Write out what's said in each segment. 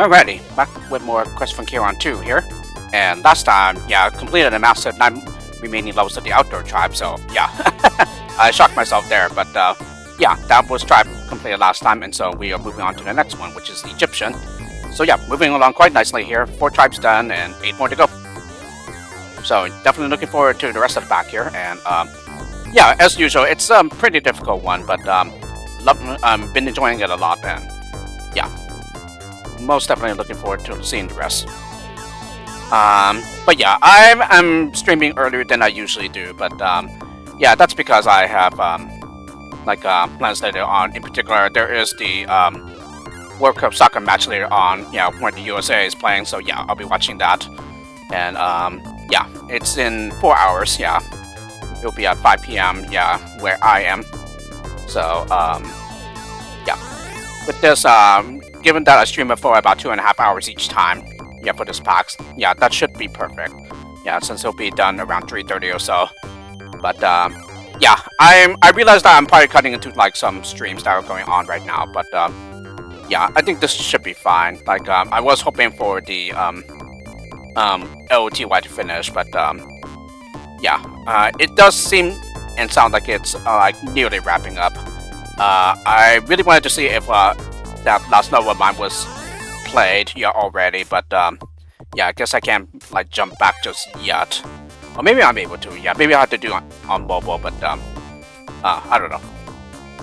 Alrighty, back with more Quest From Kieran 2 here. And last time, yeah, completed and mastered 9 remaining levels of the outdoor tribe, so yeah. I shocked myself there, but yeah, that was tribe completed last time, and so we are moving on to the next one, which is the Egyptian. So yeah, moving along quite nicely here. 4 tribes done and 8 more to go. So definitely looking forward to the rest of the pack here, and yeah, as usual, it's a pretty difficult one, but been enjoying it a lot, and yeah, most definitely looking forward to seeing the rest. But yeah, I'm streaming earlier than I usually do, but yeah, that's because I have plans later on. In particular, there is the World Cup soccer match later on, yeah, where the USA is playing, so yeah, I'll be watching that. And yeah, it's in 4 hours, yeah. It'll be at 5 p.m, yeah, where I am. So, yeah. With this, given that I stream it for about 2.5 hours each time, yeah, for this pack, yeah, that should be perfect. Yeah, since it'll be done around 3:30 or so. But, yeah, I realized that I'm probably cutting into, like, some streams that are going on right now, but, yeah, I think this should be fine. Like, I was hoping for the, LOTY to finish, but, yeah, it does seem and sound like it's, like, nearly wrapping up. I really wanted to see if, that last level of mine was played, yeah, already, but, yeah, I guess I can't, like, jump back just yet. Or maybe I'm able to, yeah, maybe I have to do it on mobile, but, I don't know.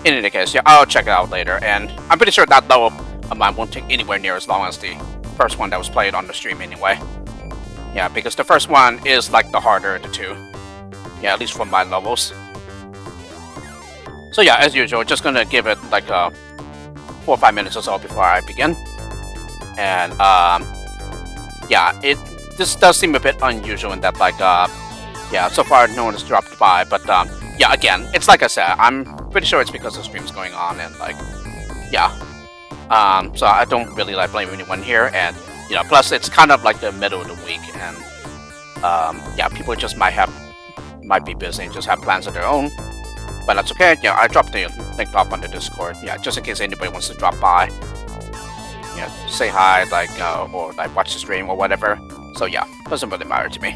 In any case, yeah, I'll check it out later, and I'm pretty sure that level of mine won't take anywhere near as long as the first one that was played on the stream anyway. Yeah, because the first one is, like, the harder of the two. Yeah, at least for my levels. So yeah, as usual, just gonna give it, like, 4 or 5 minutes or so before I begin. And, yeah, this does seem a bit unusual in that, like, yeah, so far no one has dropped by, but, yeah, again, it's like I said, I'm pretty sure it's because the stream's going on, and, like, yeah. So I don't really, like, blame anyone here, and, you know, plus it's kind of like the middle of the week, and, yeah, people just might be busy and just have plans of their own, but that's okay. Yeah, I dropped the link off on the Discord, yeah, just in case anybody wants to drop by. Yeah, say hi, like, or like watch the stream or whatever. So yeah, doesn't really matter to me.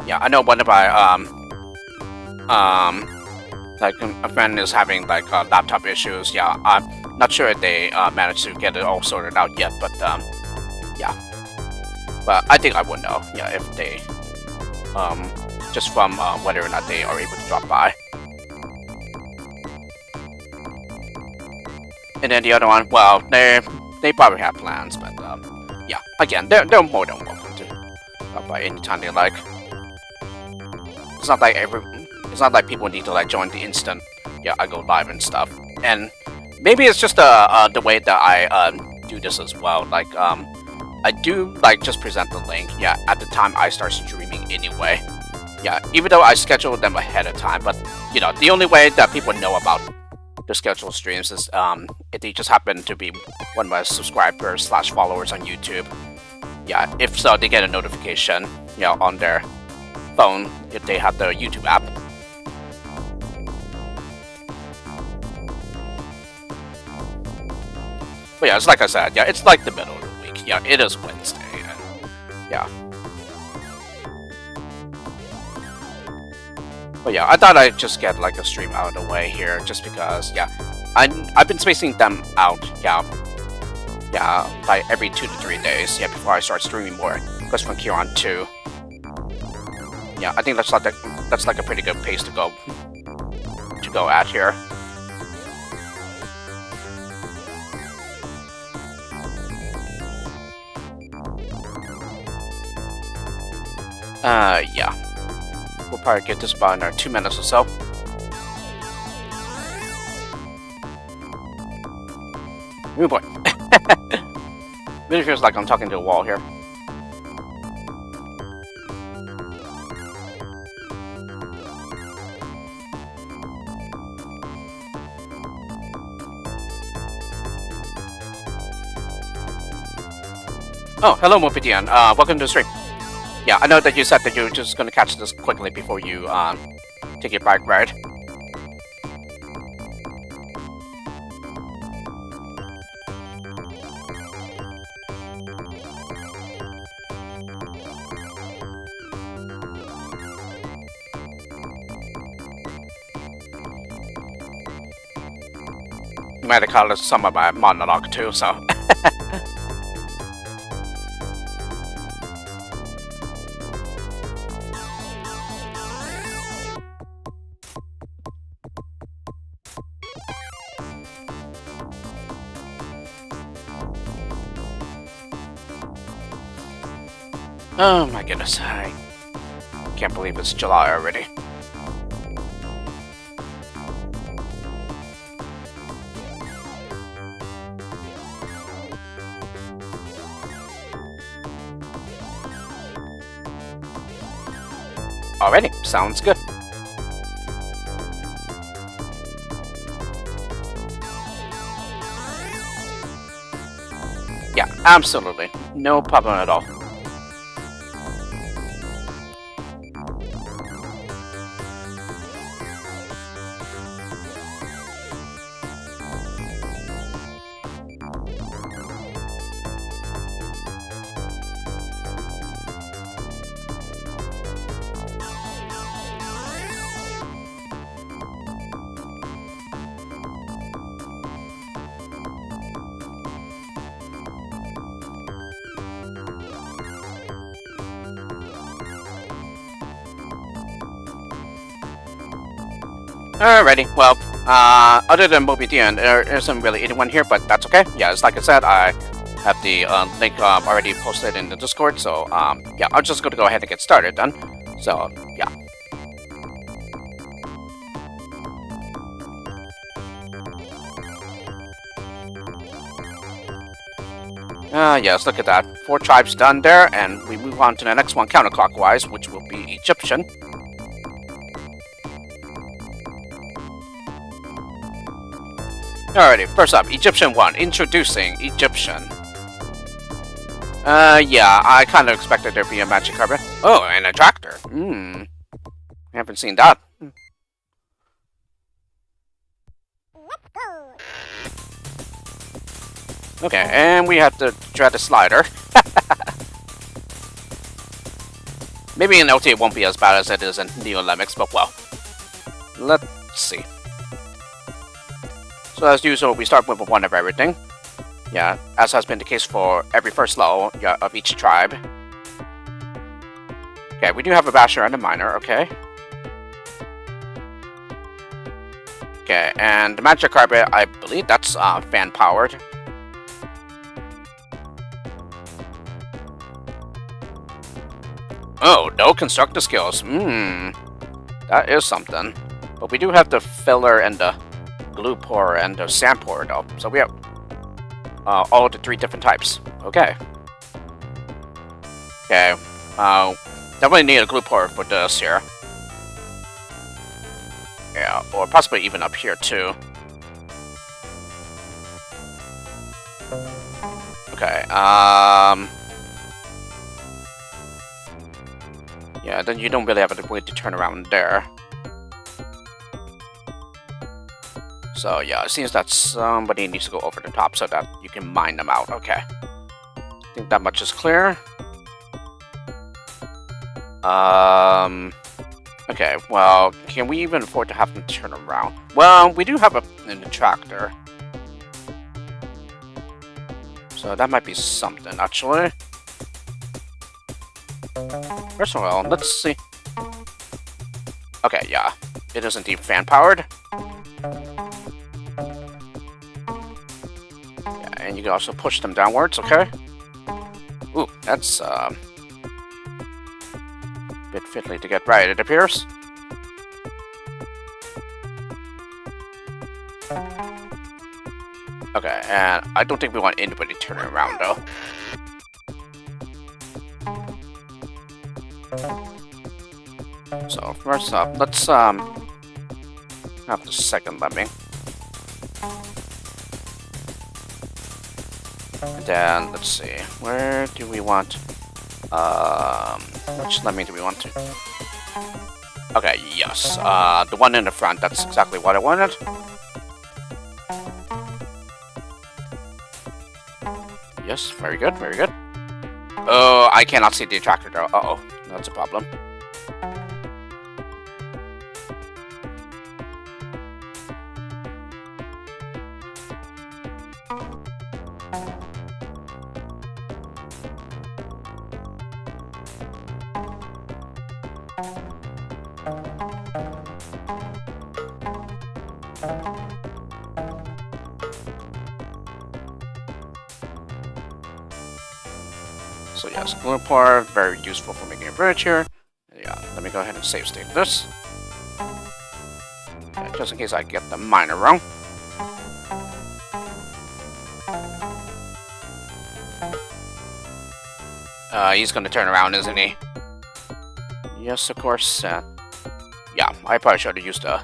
Yeah, I know one of my like a friend is having like laptop issues. Yeah, I'm not sure if they managed to get it all sorted out yet, but yeah. But I think I would know, yeah, if they just from whether or not they are able to drop by. And then the other one, well, they probably have plans, but yeah, again, they're more than welcome to drop by anytime they like. It's not like people need to like join the instant, yeah, I go live and stuff. And maybe it's just the way that I do this as well. Like I do like just present the link, yeah, at the time I start streaming anyway. Yeah, even though I schedule them ahead of time, but you know, the only way that people know about the scheduled streams is if they just happen to be one of my subscribers / followers on YouTube. Yeah, if so, they get a notification, you know, on their phone if they have the YouTube app. But yeah, it's like I said, yeah, it's like the middle of the week. Yeah, it is Wednesday, and yeah. But yeah, I thought I'd just get like a stream out of the way here, just because, yeah, I've been spacing them out, yeah, like every 2 to 3 days, yeah, before I start streaming more Quest From Kieran 2. Yeah, I think that's like a pretty good pace to go at here. Yeah. We'll probably get this about in 2 minutes or so. Oh boy. Really feels like I'm talking to a wall here. Oh, hello Mopidian. Welcome to the stream. Yeah, I know that you said that you're just gonna catch this quickly before you take your bike ride. might have caught some of my monologue too, so. Oh my goodness, I can't believe it's July already. Alrighty, sounds good. Yeah, absolutely. No problem at all. Alrighty, well, other than Moby DN, there isn't really anyone here, but that's okay. Yeah, it's like I said, I have the link already posted in the Discord, so yeah, I'm just going to go ahead and get started then. So, yeah. Yes, look at that. 4 tribes done there, and we move on to the next one counterclockwise, which will be Egyptian. Alrighty, first up, Egyptian 1. Introducing Egyptian. Yeah, I kind of expected there to be a magic carpet. Oh, and a tractor. I haven't seen that. Okay, and we have to dread a slider. Maybe in LT it won't be as bad as it is in Neo Lemmings, but well. Let's see. So as usual, we start with 1 of everything. Yeah, as has been the case for every first level of each tribe. Okay, we do have a basher and a miner, okay. Okay, and the magic carpet, I believe that's fan powered. Oh, no constructor skills. That is something. But we do have the filler and the glue pourer and the sand pourer though. So we have all the 3 different types. Okay. Okay. Definitely need a glue pourer for this here. Yeah, or possibly even up here too. Okay, yeah, then you don't really have a way to turn around there. So yeah, it seems that somebody needs to go over the top so that you can mine them out. Okay. I think that much is clear. Okay, well, can we even afford to have them turn around? Well, we do have a tractor. So that might be something, actually. First of all, let's see. Okay, yeah. It is indeed fan-powered. Yeah, and you can also push them downwards, okay? Ooh, that's, a bit fiddly to get right, it appears. Okay, and I don't think we want anybody turning around, though. So, first up, let's, have the second lemming. And then, let's see, where do we want, which lemming do we want to? Okay, yes, the one in the front, that's exactly what I wanted. Yes, very good, very good. Oh, I cannot see the tractor though. Uh-oh, that's a problem. So yes, glue part, very useful for making a bridge here. Yeah, let me go ahead and save state this. Okay, just in case I get the minor wrong. He's gonna turn around, isn't he? Yes, of course. Yeah, I probably should have used the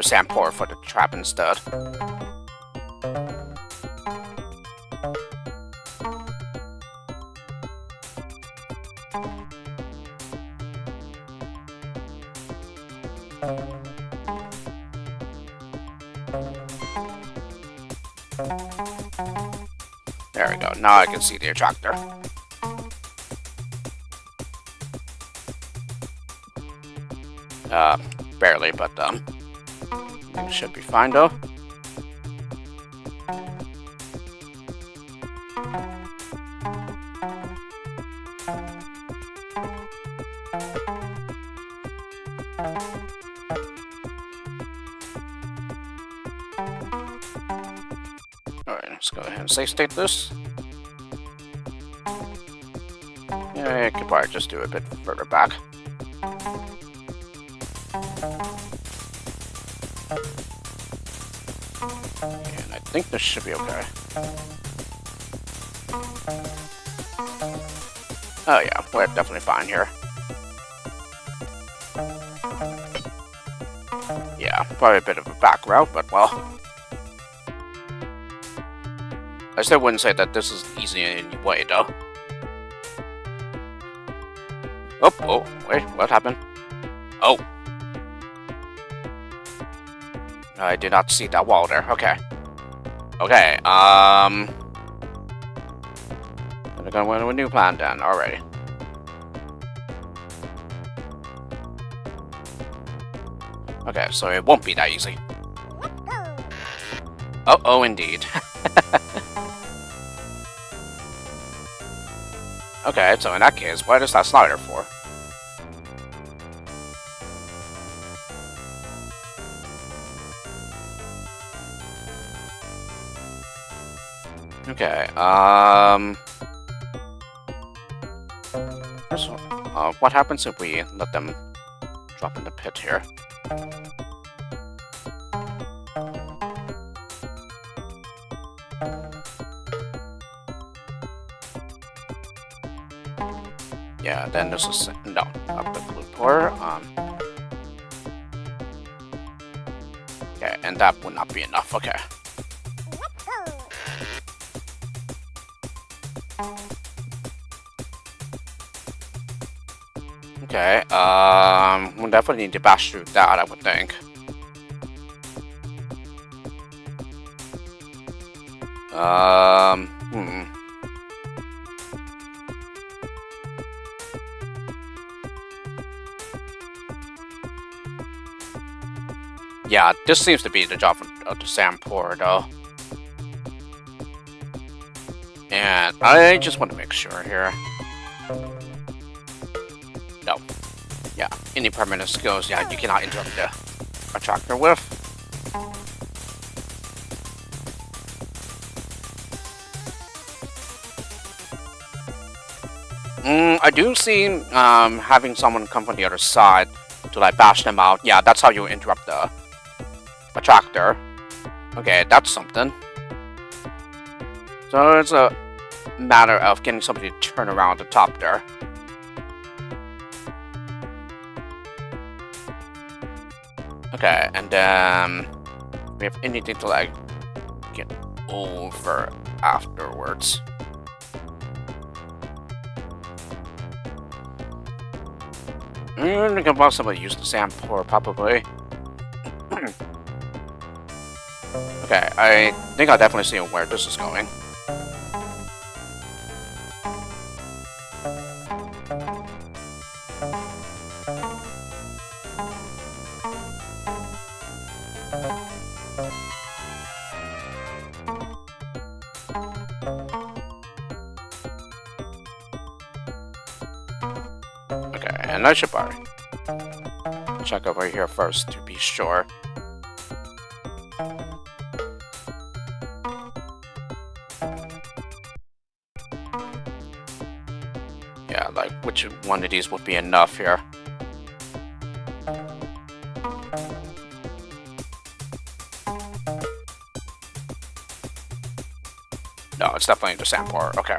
sand pour for the trap instead. There we go. Now I can see the attractor. Barely, but it should be fine though. Alright, let's go ahead and save state this. Yeah, I could probably just do a bit further back. And I think this should be okay. Oh yeah, we're definitely fine here. Yeah, probably a bit of a back route, but well. I still wouldn't say that this is easy in any way, though. Oh, wait, what happened? Oh. I did not see that wall there, okay. Okay, I'm gonna go with a new plan then, alrighty. Okay, so it won't be that easy. Oh, indeed. Okay, so in that case, what is that slider for? Okay, what happens if we let them drop in the pit here? Yeah, then this is no, not the glue pour. Okay, and that would not be enough. Okay. Okay, we'll definitely need to bash through that, I would think. Yeah, this seems to be the job of the sand pour, though. And I just want to make sure here. No. Yeah, any permanent skills, yeah, you cannot interrupt the attractor with. I do see having someone come from the other side to like bash them out. Yeah, that's how you interrupt the attractor. Okay, that's something. So it's a matter of getting somebody to turn around the top there. Okay, and then we have anything to like get over afterwards. We can possibly use the sand pour, probably. Okay, I think I definitely see where this is going. And I should probably check over here first to be sure. Yeah, like which one of these would be enough here. No, it's definitely the sand pour. Okay.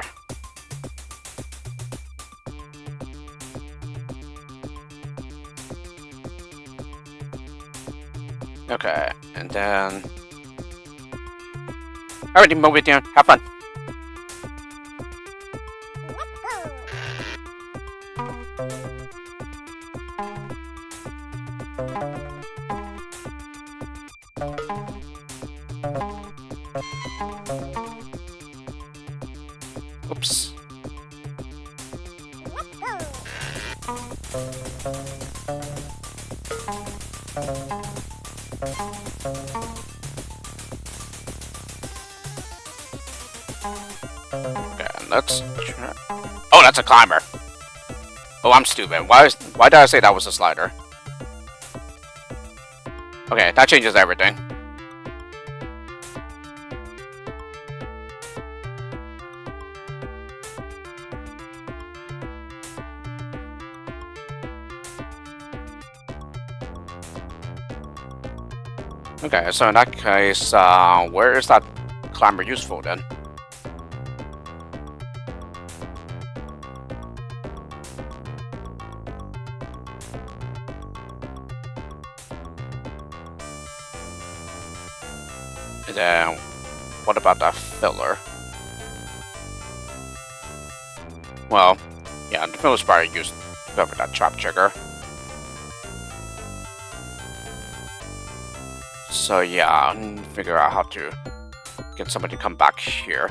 Okay, and then... Alrighty, move it down. Have fun. Oops. Okay, let's try. Oh, that's a climber. Oh, I'm stupid. Why did I say that was a slider? Okay, that changes everything. Okay, so in that case, where is that climber useful then? And then, what about that filler? Well, yeah, the filler's probably used to cover that trap trigger. So yeah, I'll figure out how to get somebody to come back here.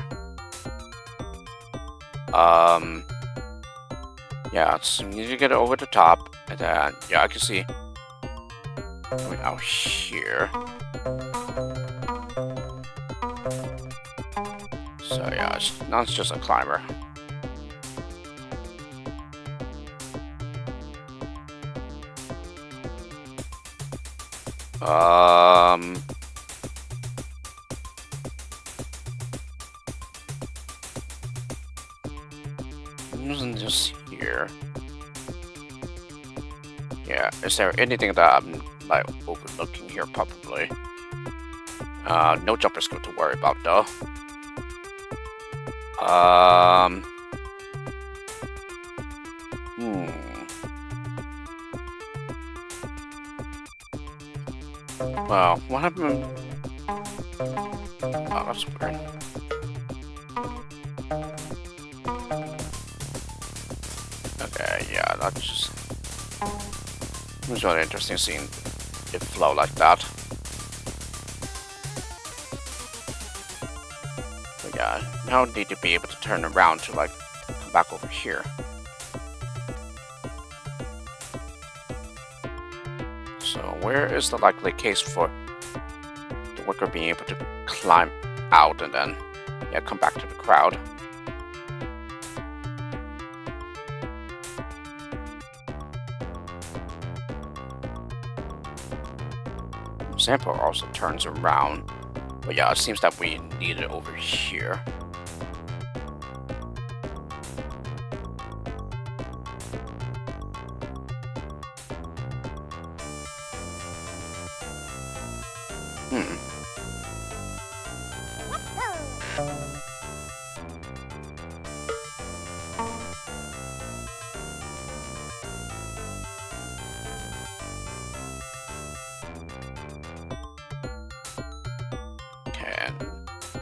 Yeah, so you need to get it over the top, and then yeah, I can see going out here. So yeah, now it's just a climber. Wasn't just here. Yeah, is there anything that I'm like overlooking here? Probably. No jumper skill to worry about though. Well, what happened? Oh, that's weird. Okay, yeah, that's just... It was really interesting seeing it flow like that. But yeah, now I need to be able to turn around to like come back over here. So where is the likely case for the worker being able to climb out and then yeah, come back to the crowd? Sample also turns around, but yeah, it seems that we need it over here.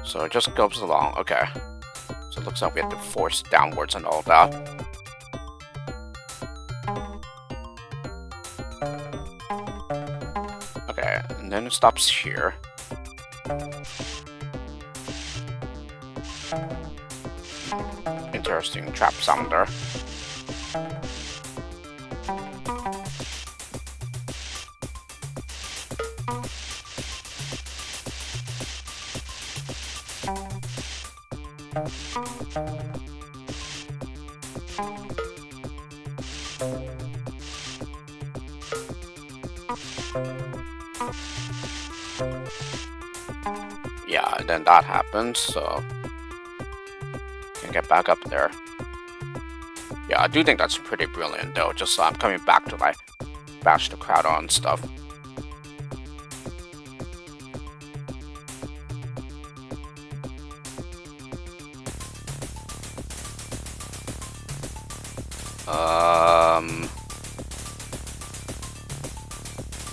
So it just goes along. Okay. So it looks like we have to force downwards and all that. Okay, and then it stops here. Interesting trap sounder. Yeah, and then that happens, so can get back up there. Yeah, I do think that's pretty brilliant though, just so I'm coming back to like bash the crowd on stuff.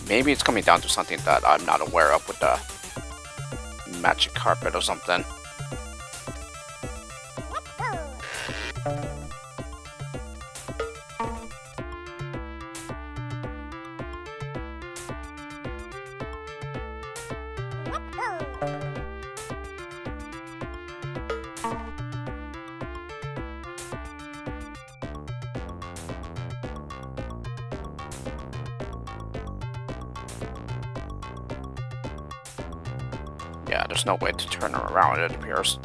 Maybe it's coming down to something that I'm not aware of with the magic carpet or something. Yeah, there's no way to turn her around, it appears.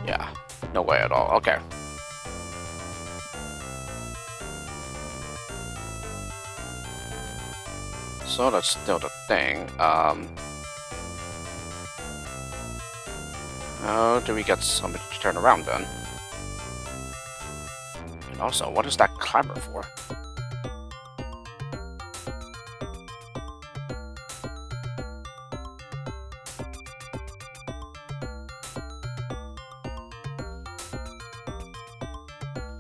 Yeah, no way at all. Okay. So that's still the thing. How do we get somebody to turn around then? And also, what is that climber for?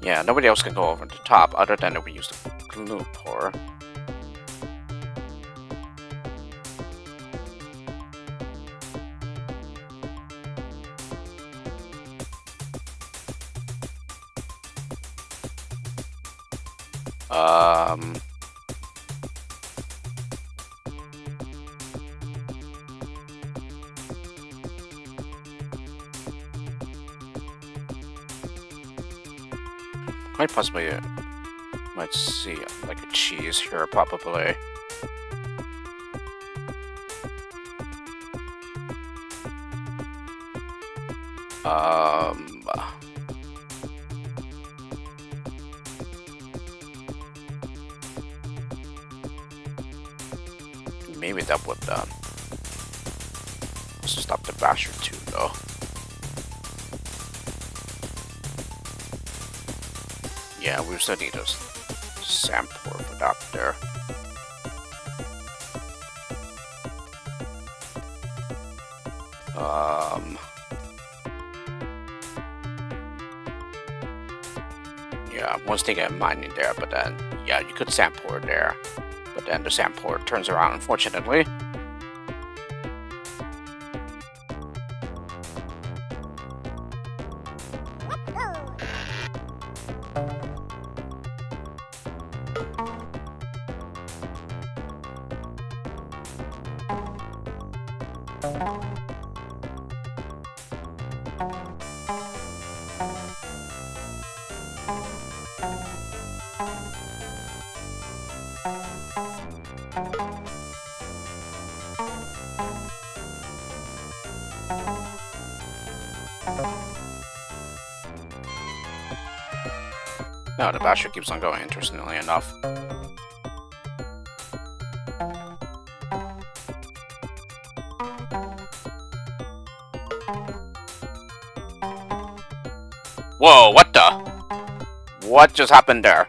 Yeah, nobody else can go over the top other than if we use the glue pour. Quite possibly might see like a cheese here, probably. Maybe that would stop the basher too, though. Yeah, we still need a sand pour for that there. Yeah, once they get mining there, but then, yeah, you could sand pour there. But then the sand pour turns around, unfortunately. No, the basher keeps on going, interestingly enough. Whoa, what the? What just happened there?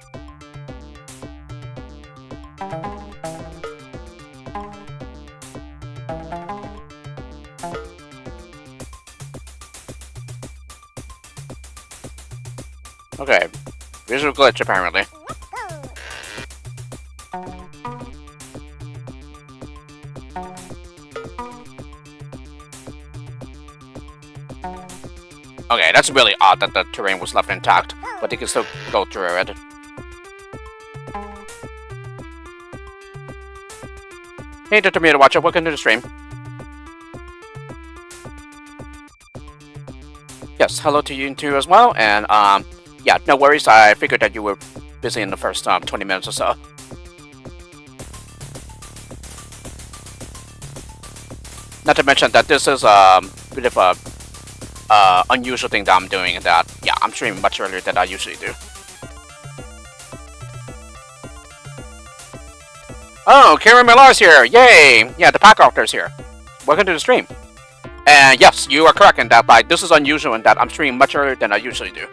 Okay, visual glitch apparently. Okay, that's really odd that the terrain was left intact, but they can still go through it. Hey, the Tomato Watcher, welcome to the stream. Yes, hello to you too as well, and yeah, no worries, I figured that you were busy in the first 20 minutes or so. Not to mention that this is a bit of a unusual thing that I'm doing, that, yeah, I'm streaming much earlier than I usually do. Oh, Kieran Millar's here! Yay! Yeah, the pack octor's here. Welcome to the stream. And yes, you are correct in that, like, this is unusual in that I'm streaming much earlier than I usually do.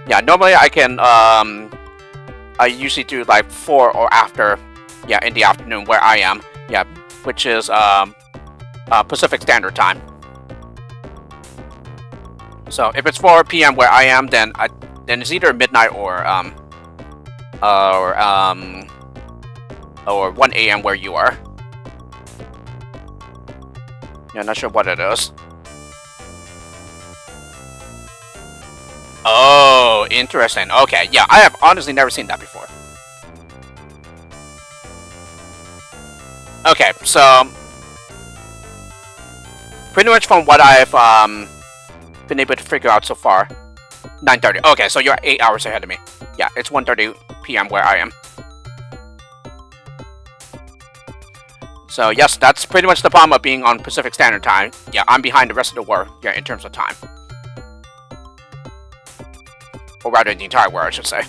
Yeah, normally I can, I usually do like 4 or after, yeah, in the afternoon where I am, yeah, which is, Pacific Standard Time. So if it's 4 p.m. where I am, then it's either midnight or 1 a.m. where you are. Yeah, not sure what it is. Oh, interesting. Okay, yeah, I have honestly never seen that before. Okay, so pretty much from what I've been able to figure out so far, 9:30. Okay, so you're 8 hours ahead of me. Yeah, it's 1:30 p.m. where I am. So yes, that's pretty much the problem of being on Pacific Standard Time. Yeah, I'm behind the rest of the world, yeah, in terms of time. Or rather, the entire world, I should say.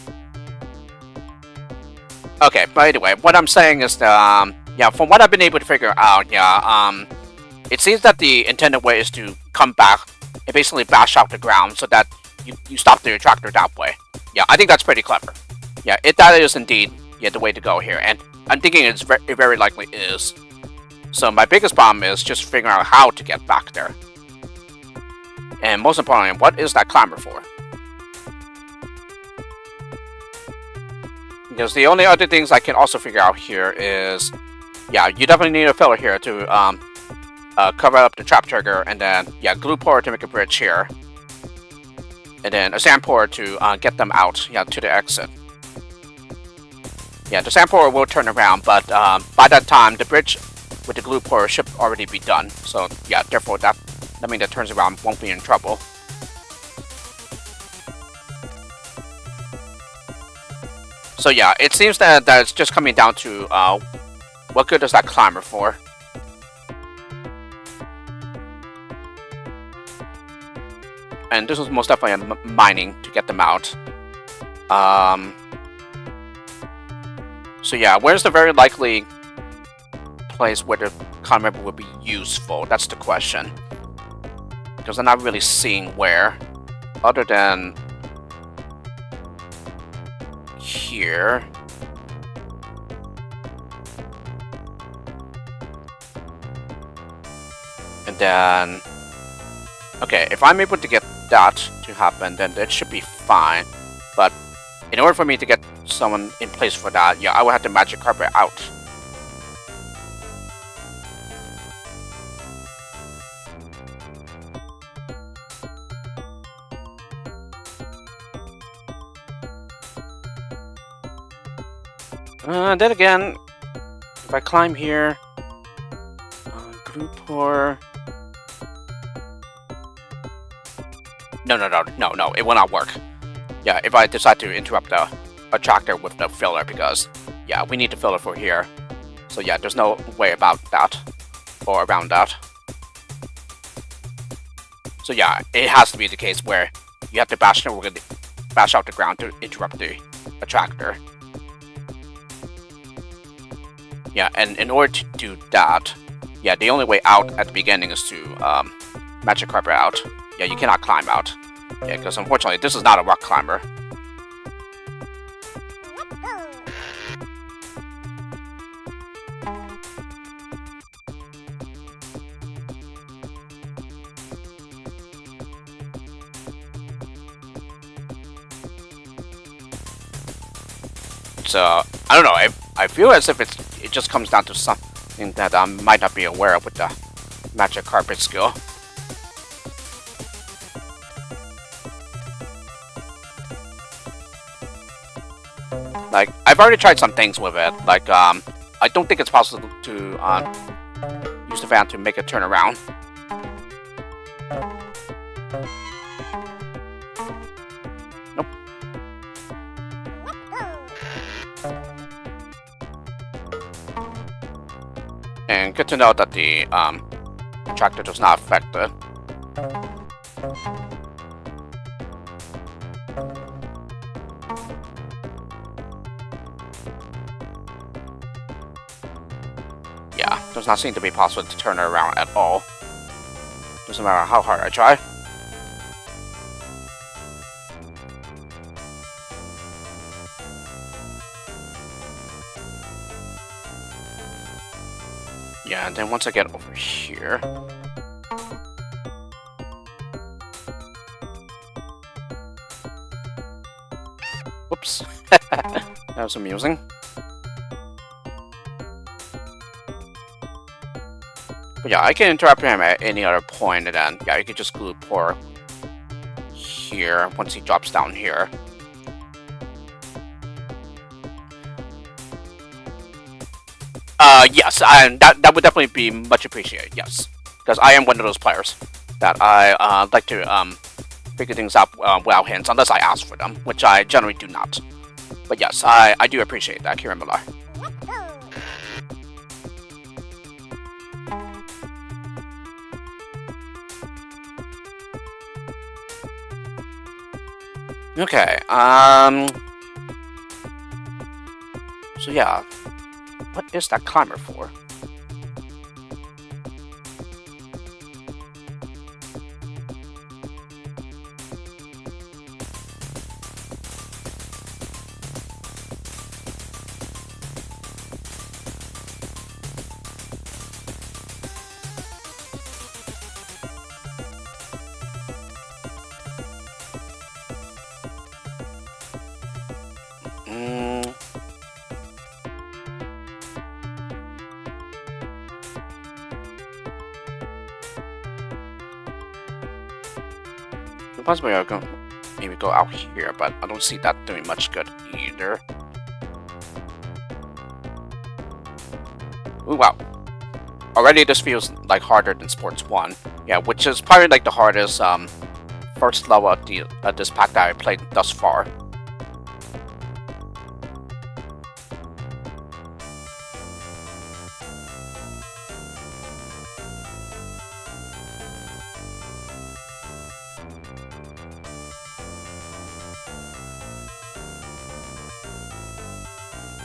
Okay, but anyway, what I'm saying is that, yeah, from what I've been able to figure out, yeah, it seems that the intended way is to come back and basically bash out the ground so that you stop the attractor that way. Yeah, I think that's pretty clever. Yeah, that is indeed, yeah, the way to go here, and I'm thinking it very likely is. So my biggest problem is just figuring out how to get back there. And most importantly, what is that climber for? Because the only other things I can also figure out here is, yeah, you definitely need a filler here to cover up the trap trigger, and then, yeah, glue pour to make a bridge here. And then a sand pour to get them out, yeah, to the exit. Yeah, the sand pour will turn around, but by that time, the bridge with the glue pour should already be done. So yeah, therefore that means that turns around won't be in trouble. So yeah, it seems that it's just coming down to what good is that climber for? And this was most definitely mining to get them out. So yeah, where's the very likely place where the climber would be useful? That's the question. Because I'm not really seeing where, other than here. And then, okay, if I'm able to get that to happen, then it should be fine. But in order for me to get someone in place for that, yeah, I will have to magic carpet out. Then again, if I climb here, glue pour. No, it will not work. Yeah, if I decide to interrupt the attractor with the filler, because yeah, we need the filler for here. So yeah, there's no way about that or around that. So yeah, it has to be the case where you have to bash out the ground to interrupt the attractor. Yeah, and in order to do that, yeah, the only way out at the beginning is to magic carpet out. Yeah, you cannot climb out. Yeah, because unfortunately, this is not a rock climber. So, I don't know, I feel as if it just comes down to something that I might not be aware of with the magic carpet skill. Like, I've already tried some things with it, like, I don't think it's possible to use the fan to make it turn around. Nope. And good to know that the tractor does not affect it. Does not seem to be possible to turn it around at all. Doesn't matter how hard I try. Yeah, and then once I get over here... Whoops. That was amusing. But yeah, I can interrupt him at any other point, and then, yeah, you can just glue poor here once he drops down here. Yes, and that would definitely be much appreciated, yes. Because I am one of those players that I like to figure things out without hints, unless I ask for them, which I generally do not. But yes, I do appreciate that, Kieran Millar. Okay, so yeah, what is that climber for? Possibly I'll maybe go out here, but I don't see that doing much good either. Ooh, wow. Already this feels like harder than Sports 1. Yeah, which is probably like the hardest first level of this pack that I played thus far.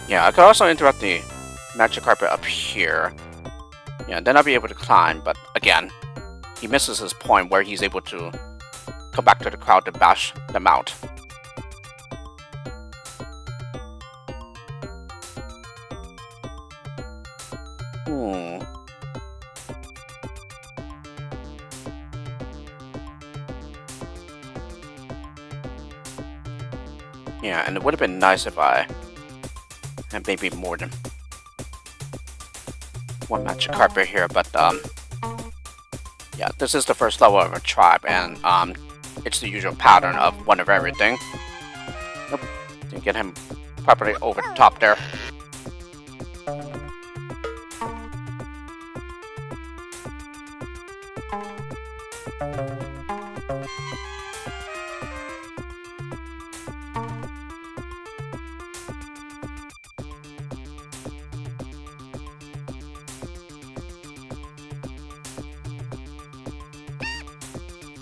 Yeah, I could also interrupt the magic carpet up here. Yeah, then I'll be able to climb, but again, he misses his point where he's able to come back to the crowd to bash them out. Yeah, and it would have been nice if I had maybe more than one magic carpet here, but yeah, this is the first level of a tribe, and it's the usual pattern of one of everything. Nope, didn't get him properly over the top there.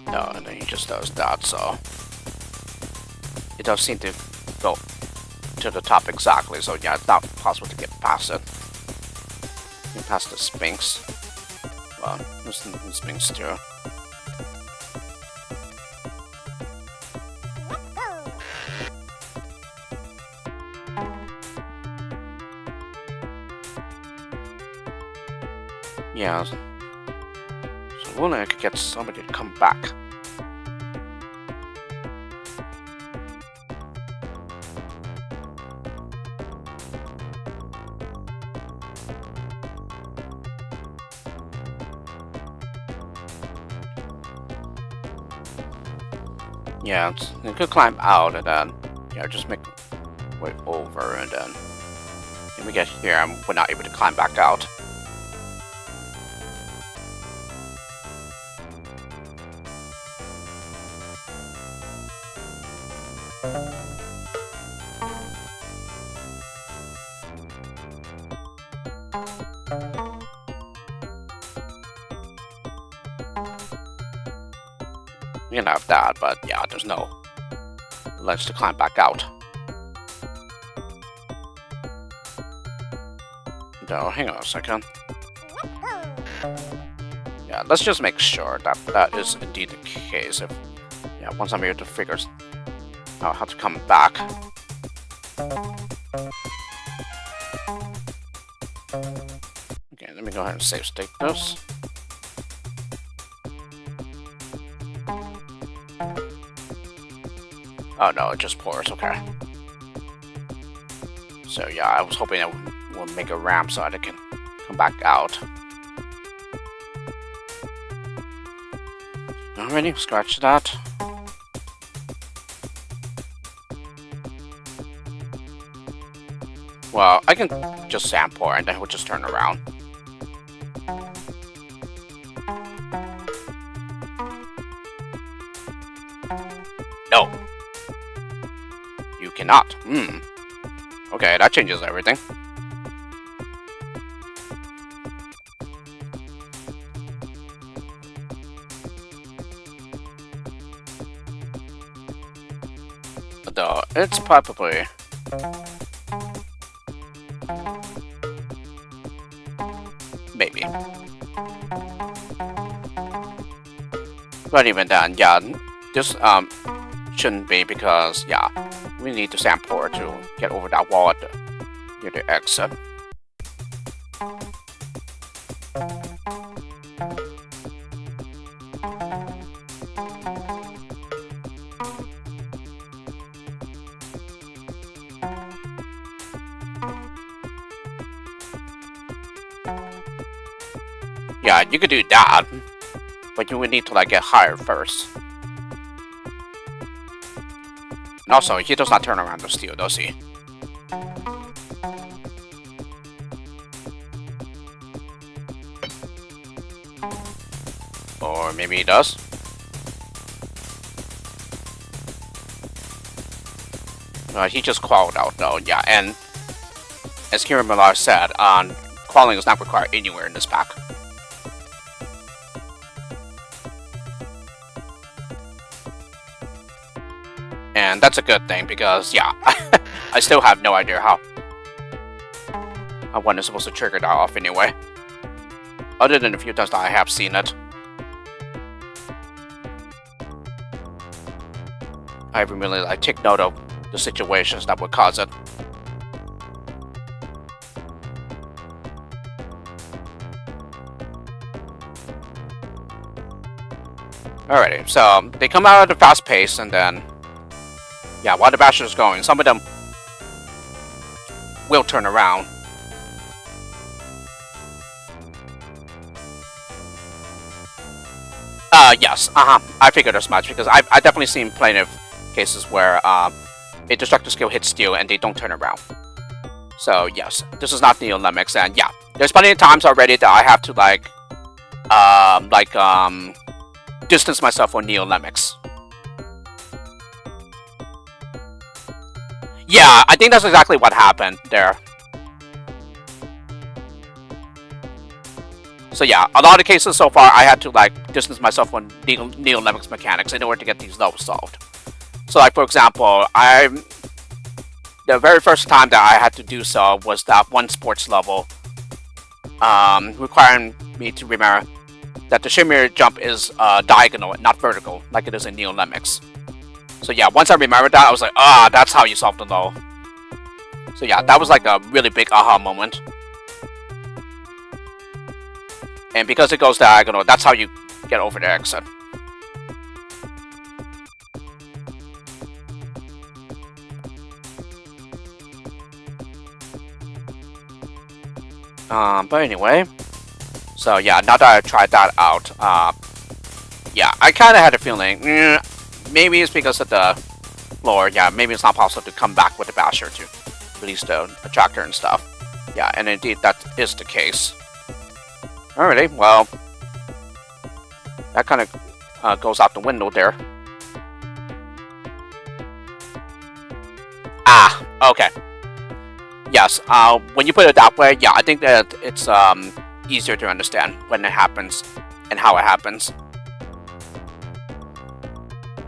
No, and then he just does that, so it does seem to go to the top exactly, so yeah, it's not possible to get past it. Get past the Sphinx. Well, there's the Sphinx too. Yeah, so only I could get somebody to come back. Yeah, you could climb out and then, yeah, just make way over, and then when we get here, we're not able to climb back out. You can have that, but yeah, there's no ledge to climb back out. No, hang on a second. Yeah, let's just make sure that that is indeed the case. If yeah, once I'm able to figure out how to come back. Okay, let me go ahead and save state this. Oh no, it just pours, okay. So yeah, I was hoping it would make a ramp so that it can come back out. Alrighty, scratch that. Well, I can just sand pour and then we'll just turn around. No. You cannot. Okay, that changes everything. Though, it's probably... maybe. But even then, yeah, this shouldn't be because, yeah, we need to sand pour to get over that wall at near the exit. Yeah, you could do that, but you would need to like get higher first. And also, he does not turn around the steel, does he? Or maybe he does? He just crawled out though, yeah, and as Kieran Millar said, crawling is not required anywhere in this pack. And that's a good thing because, yeah, I still have no idea how one is supposed to trigger that off anyway. Other than a few times that I have seen it. I haven't really like take note of the situations that would cause it. Alrighty, so they come out at a fast pace and then... yeah, while the basher's going, some of them will turn around. Yes, I figured as much because I've definitely seen plenty of cases where a destructive skill hits steel and they don't turn around. So yes, this is not Neo Lemmings, and yeah, there's plenty of times already that I have to distance myself from Neo Lemmings. Yeah, I think that's exactly what happened there. So yeah, a lot of the cases so far, I had to like distance myself from Neo Lemmings mechanics in order to get these levels solved. So like for example, the very first time that I had to do so was that one sports level, requiring me to remember that the shimmer jump is diagonal and not vertical, like it is in Neo Lemmings. So yeah, once I remembered that, I was like, that's how you solve the level. So yeah, that was like a really big aha moment. And because it goes diagonal, that's how you get over the exit. But anyway, so yeah, now that I tried that out, yeah, I kind of had a feeling, maybe it's because of the floor, yeah, maybe it's not possible to come back with the basher to release the attractor and stuff. Yeah, and indeed that is the case. Alrighty, well, that kind of goes out the window there. Okay. Yes, when you put it that way, yeah, I think that it's easier to understand when it happens and how it happens.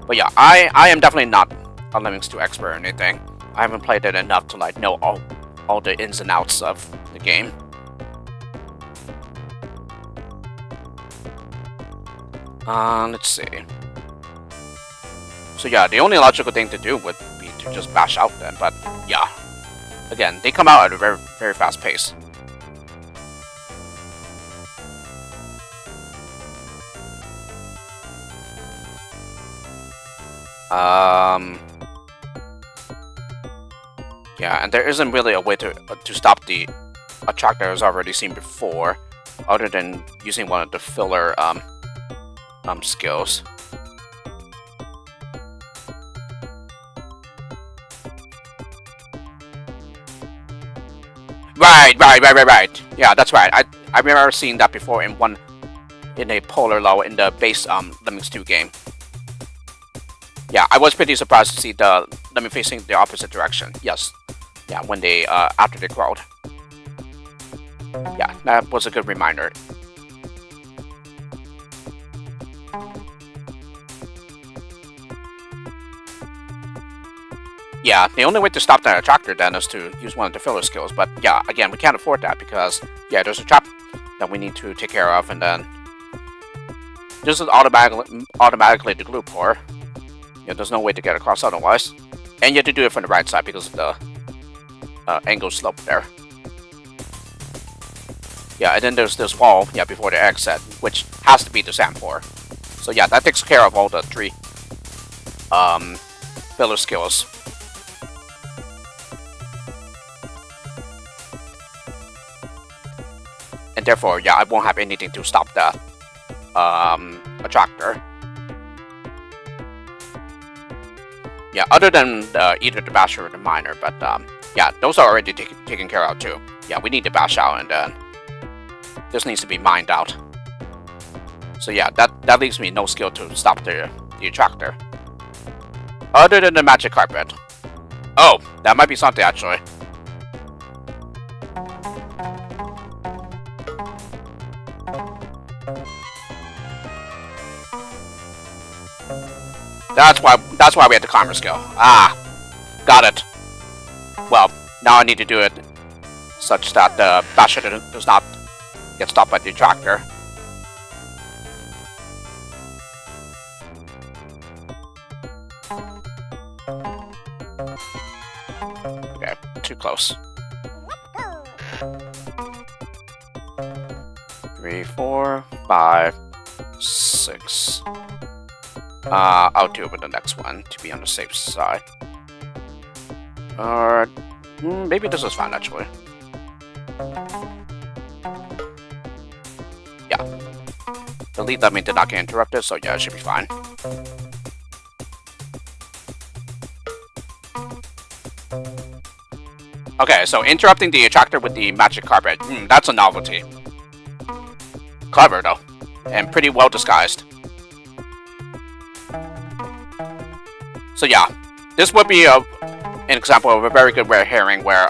But yeah, I am definitely not a Lemmings 2 expert or anything. I haven't played it enough to like know all the ins and outs of the game. Let's see. So yeah, the only logical thing to do would be to just bash out then, but yeah. Again, they come out at a very, very fast pace. Yeah, and there isn't really a way to stop the attractor as already seen before, other than using one of the filler skills. Right. Yeah, that's right. I remember seeing that before in a polar law in the base Lemmings 2 game. Yeah, I was pretty surprised to see the Lemming facing the opposite direction. Yes. Yeah, when they after they crawled. Yeah, that was a good reminder. Yeah, the only way to stop that attractor then is to use one of the filler skills, but yeah, again, we can't afford that because, yeah, there's a trap that we need to take care of, and then this is automatically the glue core. Yeah, there's no way to get across otherwise. And you have to do it from the right side because of the angle slope there. Yeah, and then there's this wall, yeah, before the exit, which has to be the sand pour. So yeah, that takes care of all the 3 filler skills. And therefore, yeah, I won't have anything to stop the attractor. Yeah, other than either the basher or the miner, but yeah, those are already taken care of too. Yeah, we need to bash out, and then this needs to be mined out. So yeah, that leaves me no skill to stop the attractor. Other than the magic carpet. Oh, that might be something actually. That's why we had the climber skill. Ah, got it. Well, now I need to do it such that the basher does not get stopped by the attractor. Okay, too close. 3, 4, 5, 6. I'll do it with the next one to be on the safe side. Or maybe this is fine actually. Yeah. The lead let me did not get interrupted, so yeah, it should be fine. Okay, so interrupting the attractor with the magic carpet, that's a novelty. Clever though, and pretty well disguised. So yeah, this would be an example of a very good red herring where,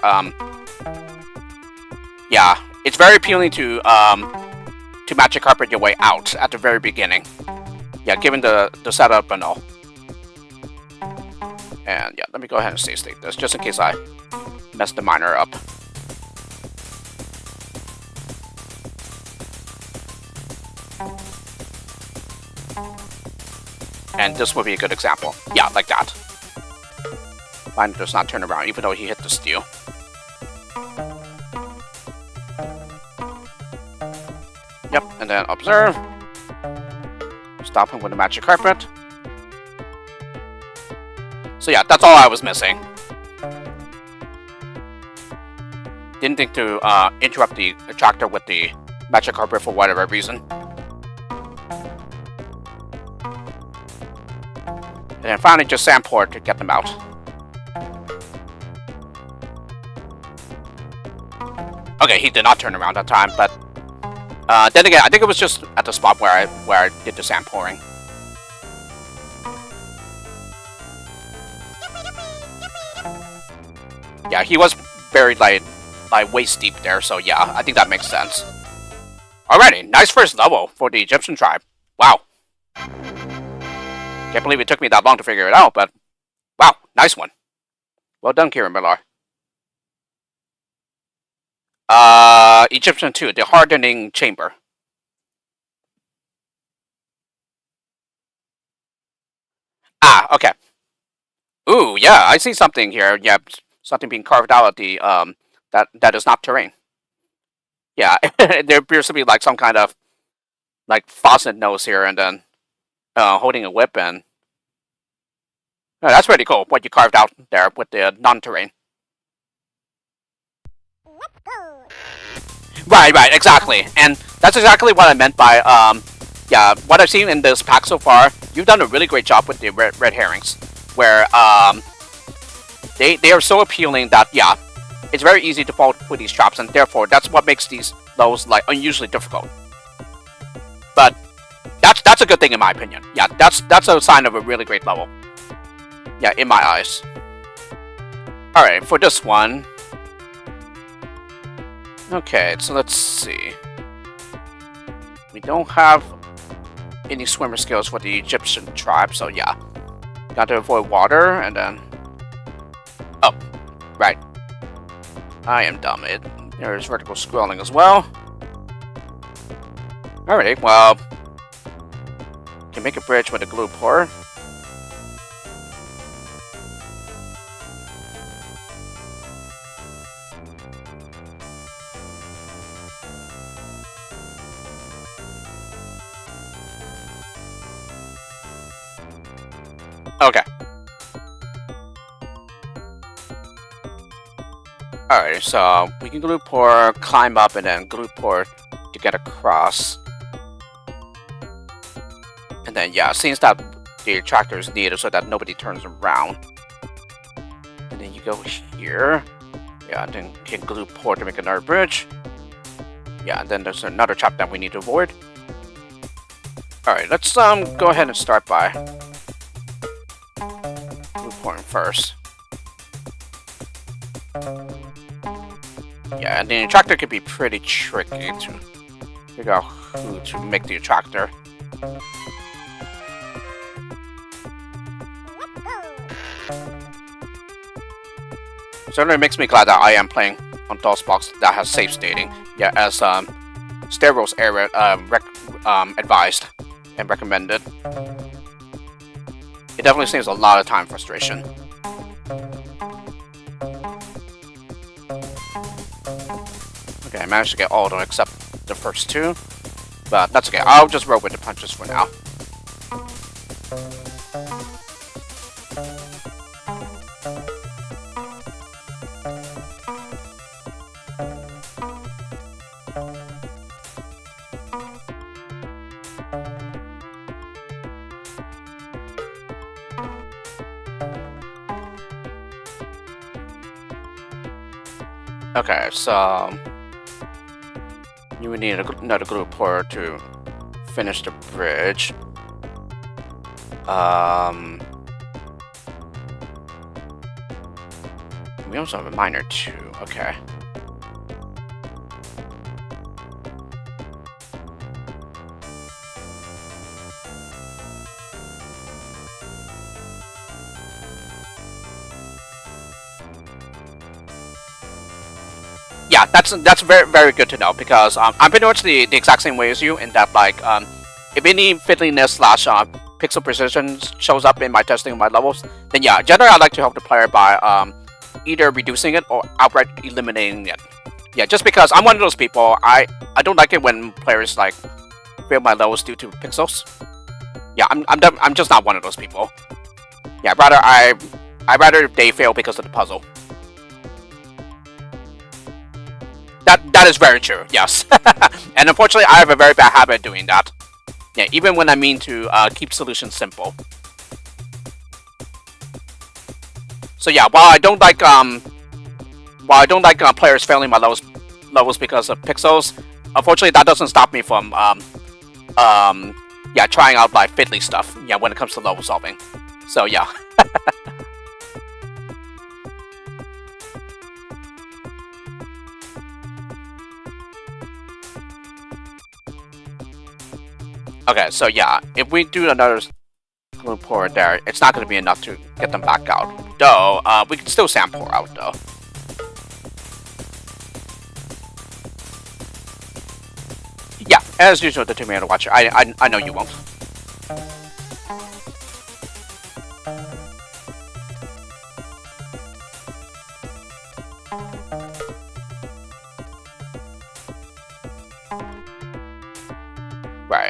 yeah, it's very appealing to magic carpet your way out at the very beginning. Yeah, given the setup and all. And yeah, let me go ahead and save state this just in case I mess the miner up. And this would be a good example. Yeah, like that. Miner does not turn around even though he hit the steel. Yep, and then observe. Stop him with the magic carpet. So yeah, that's all I was missing. Didn't think to interrupt the attractor with the magic carpet for whatever reason. And then finally just sand pour to get them out. Okay, he did not turn around that time, but then again, I think it was just at the spot where I did the sand pouring. Yeah, he was buried like waist deep there, so yeah, I think that makes sense. Alrighty, nice first level for the Egyptian tribe. Wow. Can't believe it took me that long to figure it out, but wow, nice one. Well done, Kieran Millar. Egyptian 2, the hardening chamber. Ah, okay. Ooh, yeah, I see something here. Yeah, something being carved out of the that is not terrain. Yeah, there appears to be like some kind of like faucet nose here, and then holding a whip, and that's pretty cool. What you carved out there with the non-terrain. Right, exactly, and that's exactly what I meant by yeah, what I've seen in this pack so far. You've done a really great job with the red herrings, where they are so appealing that yeah, it's very easy to fall with these traps, and therefore that's what makes these levels like unusually difficult. But that's a good thing in my opinion. Yeah, that's a sign of a really great level. Yeah, in my eyes. All right, for this one. Okay, so let's see. We don't have any swimmer skills for the Egyptian tribe, so yeah. Got to avoid water, and then... Oh, right. I am dumb. There's vertical scrolling as well. Alrighty, well... Can make a bridge with a glue pour. Okay. Alright, so we can glue pour, climb up, and then glue pour to get across. And then, yeah, since that the tractor is needed so that nobody turns around. And then you go here. Yeah, and then you can glue pour to make another bridge. Yeah, and then there's another trap that we need to avoid. Alright, let's go ahead and start by point first. Yeah, and the attractor could be pretty tricky to figure out who to make the attractor. Certainly makes me glad that I am playing on Dosbox that has safe stating. Yeah, as Ste Woz Ere advised and recommended. It definitely saves a lot of time frustration. Okay, I managed to get all of them except the first two. But that's okay, I'll just roll with the punches for now. Okay, so you would need another glue pour to finish the bridge. We also have a miner too. Okay. Yeah, that's very good to know, because I'm pretty much the exact same way as you in that, like, if any fiddliness slash pixel precision shows up in my testing of my levels, then yeah, generally I like to help the player by either reducing it or outright eliminating it. Yeah, just because I'm one of those people, I don't like it when players like fail my levels due to pixels. Yeah, I'm just not one of those people. Yeah, I'd rather they fail because of the puzzle. That is very true, yes. And unfortunately, I have a very bad habit of doing that. Yeah, even when I mean to keep solutions simple. So yeah, while I don't like players failing my levels because of pixels, unfortunately that doesn't stop me from yeah, trying out like fiddly stuff. Yeah, when it comes to level solving. So yeah. Okay, so yeah, if we do another glue pour there, it's not going to be enough to get them back out. Though, we can still sand pour out, though. Yeah, as usual, the Tomato Watcher, I know you won't.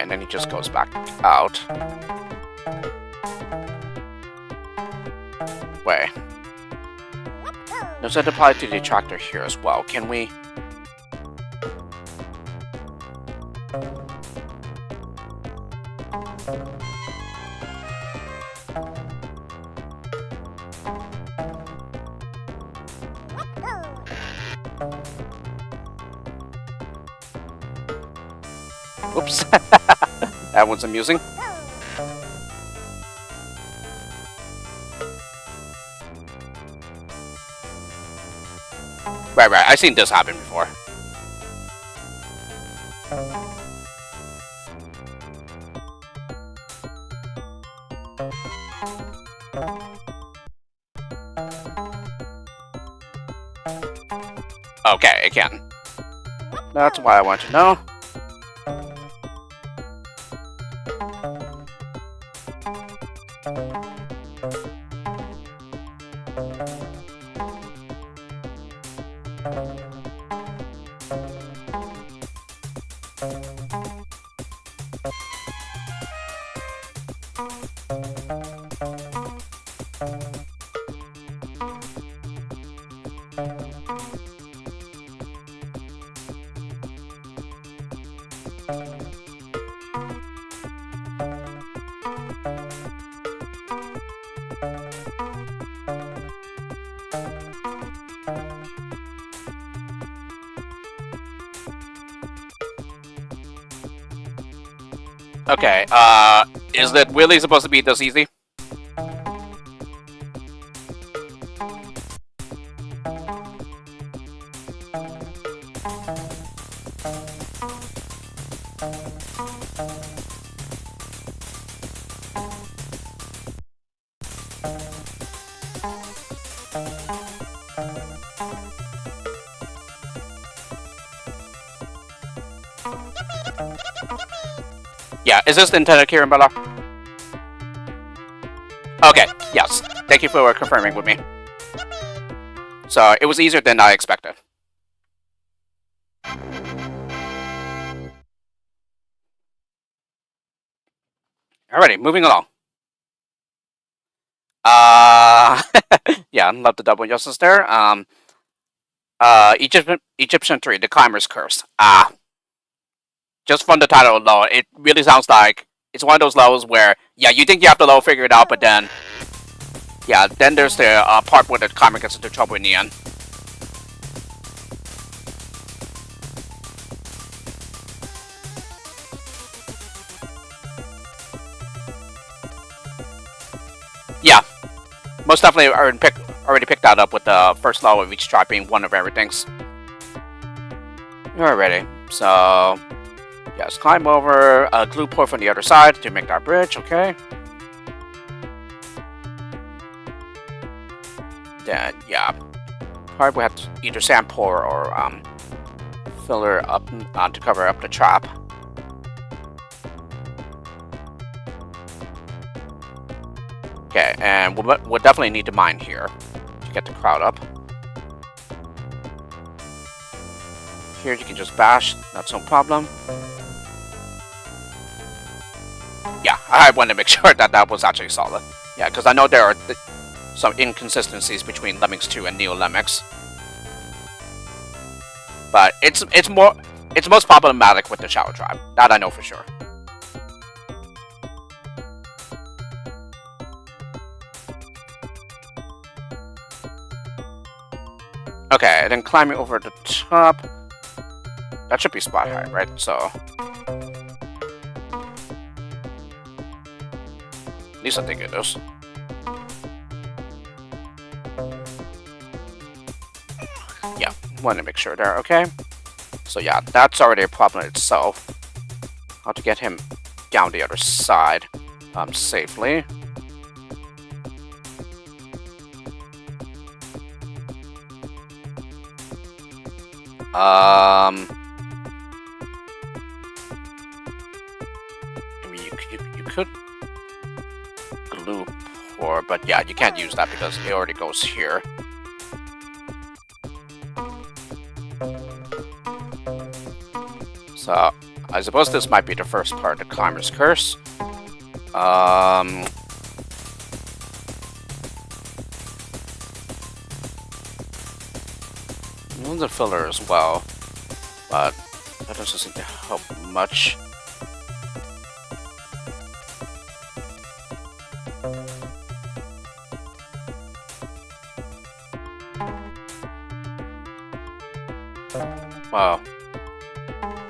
and then he just goes back out. Wait. There's a apply to the tractor here as well. Can we... Oops. That was amusing. Right, I've seen this happen before. Okay, it can. That's what I want to know. Okay, is that really supposed to be this easy? Yeah, is this the intended Kieran Bella? Okay, yes. Thank you for confirming with me. So, it was easier than I expected. Alrighty, moving along. Yeah, love the double justice there. Egyptian 3, The Climber's Curse. Just from the title alone, it really sounds like it's one of those levels where, yeah, you think you have the level figured out, but then, yeah, then there's the part where the climber gets into trouble in the end. Yeah, most definitely already picked that up with the first level of each tribe being one of everything's. You're ready, so... Yes, climb over a glue port from the other side to make that bridge, okay? Then, yeah. Probably we have to either sand pour or filler up to cover up the trap. Okay, and we'll definitely need to mine here to get the crowd up. Here you can just bash, that's no problem. Yeah, I want to make sure that that was actually solid. Yeah, because I know there are some inconsistencies between Lemmings 2 and Neo Lemmings. But it's most problematic with the Shadow Tribe. That I know for sure. Okay, and then climbing over the top. That should be spot height, right? So... At least I think it is. Yeah, want to make sure there, okay? So yeah, that's already a problem itself. How to get him down the other side safely. I mean, you could glue pour, but yeah, you can't use that because it already goes here. So I suppose this might be the first part of the Climber's Curse. The filler as well, but that doesn't seem to help much. Well,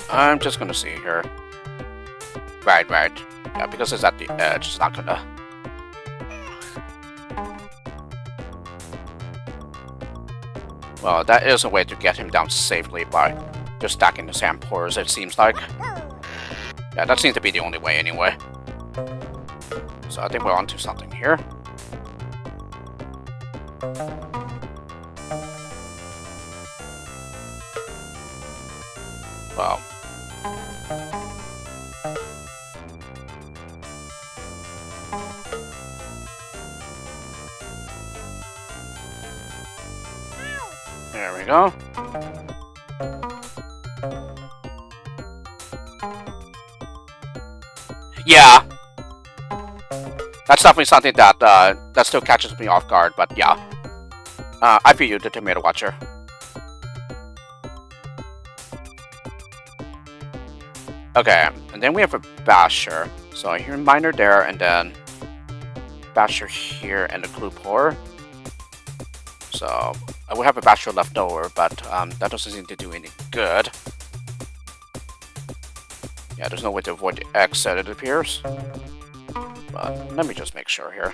I'm just gonna see here. Right. Yeah, because it's at the edge, it's not gonna. Well, that is a way to get him down safely by just stacking the sand pores, it seems like. Yeah, that seems to be the only way anyway. So I think we're onto something here. Well. There we go. Yeah. That's definitely something that that still catches me off guard, but yeah. I feel you, the Tomato Watcher. Okay, and then we have a Basher. So I hear Miner there, and then Basher here, and a Clue Pour. So I will have a Basher left over, but that doesn't seem to do any good. Yeah, there's no way to avoid the exit, it appears. But let me just make sure here.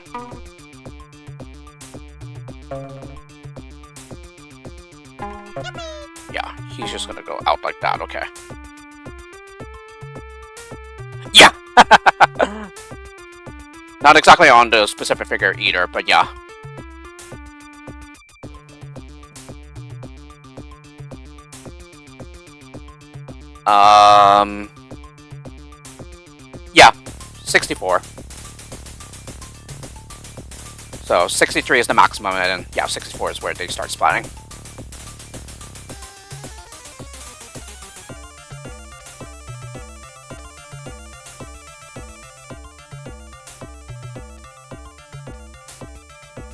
Yeah, he's just gonna go out like that, okay. Yeah! Not exactly on the specific figure either, but yeah. Yeah, 64. So 63 is the maximum, and yeah, 64 is where they start splatting.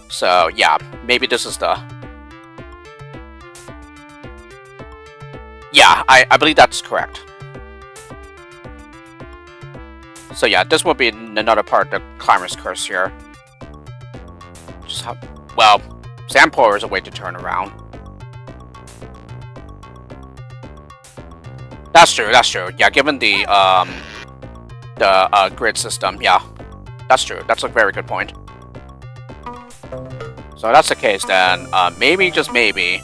So yeah, maybe this is the... Yeah, I believe that's correct. So yeah, this will be another part of the Climber's Curse here. Just how... Well, Sand Pour is a way to turn around. That's true, that's true. Yeah, given the grid system, yeah. That's true, that's a very good point. So if that's the case, then maybe, just maybe,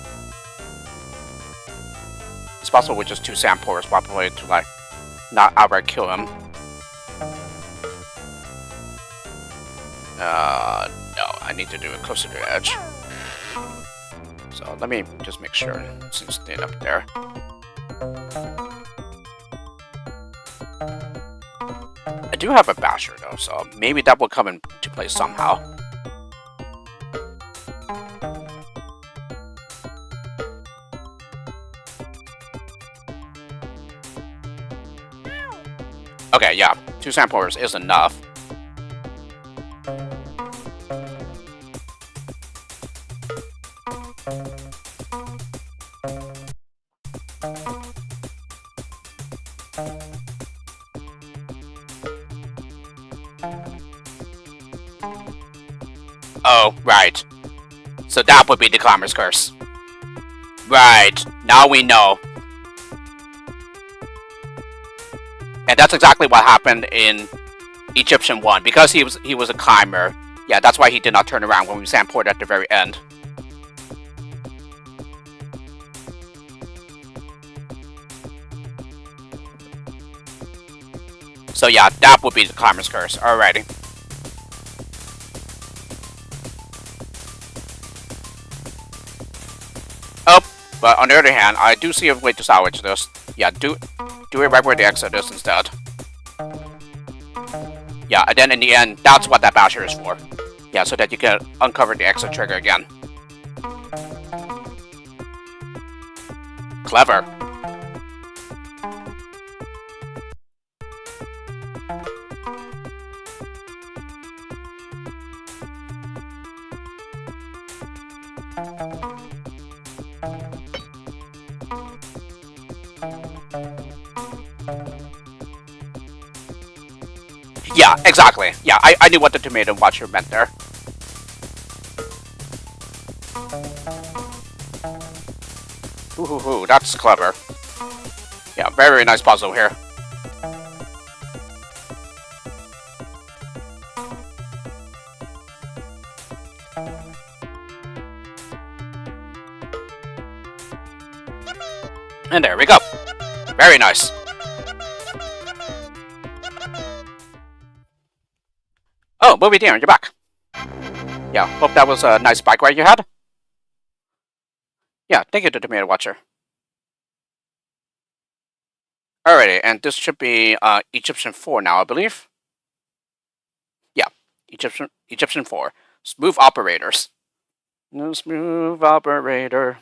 it's possible with just 2 Sand Pours probably to like not outright kill him. No, I need to do it closer to the edge. So let me just make sure it's staying up there. I do have a Basher though, so maybe that will come into play somehow. Okay, yeah, 2 Sand Pours is enough. Oh, right. So that would be the Climber's Curse. Right, now we know. And that's exactly what happened in Egyptian 1. Because he was a climber, yeah, that's why he did not turn around when we Sand Poured at the very end. So yeah, that would be the Climber's Curse. Alrighty. Oh, but on the other hand, I do see a way to salvage this. Yeah, do it right where the exit is instead. Yeah, and then in the end, that's what that Basher is for. Yeah, so that you can uncover the exit trigger again. Clever. Yeah, exactly. Yeah, I knew what the tomato watcher meant there. Ooh, that's clever. Yeah, very nice puzzle here. And there we go. Very nice. Oh, Movie Deer, you're back. Yeah, hope that was a nice bike ride you had. Yeah, thank you to Tomato Watcher. Alrighty, and this should be Egyptian 4 now, I believe. Yeah, Egyptian 4. Smooth operators. No smooth operator.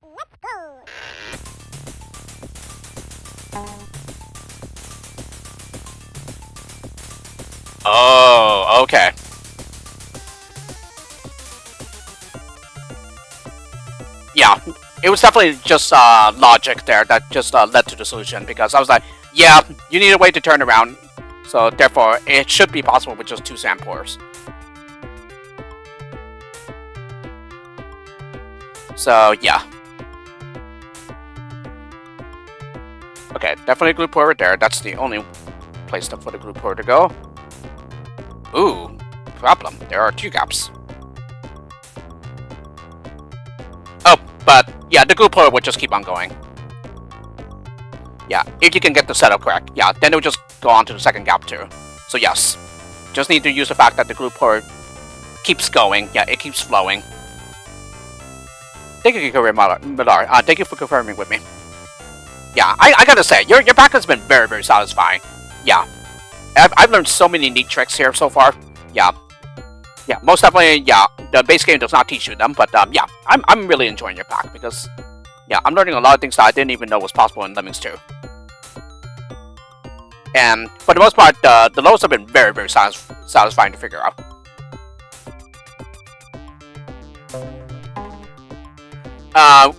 Let's go. Oh, okay. Yeah, it was definitely just logic there that just led to the solution, because I was like, yeah, you need a way to turn around, so therefore it should be possible with just 2 sand pours. So yeah. Okay, definitely glue pour there. That's the only place for the glue pour to go. Ooh, problem. There are 2 gaps. Oh, but yeah, the glue pour would just keep on going. Yeah, if you can get the setup correct. Yeah, then it will just go on to the second gap too. So yes, just need to use the fact that the glue pour keeps going. Yeah, it keeps flowing. Thank you, Millar. Thank you for confirming with me. Yeah, I gotta say, your pack has been very, very satisfying. Yeah, I've learned so many neat tricks here so far. Yeah, most definitely. Yeah, the base game does not teach you them, but yeah, I'm really enjoying your pack because yeah, I'm learning a lot of things that I didn't even know was possible in Lemmings 2. And for the most part, the lows have been very, very satisfying to figure out.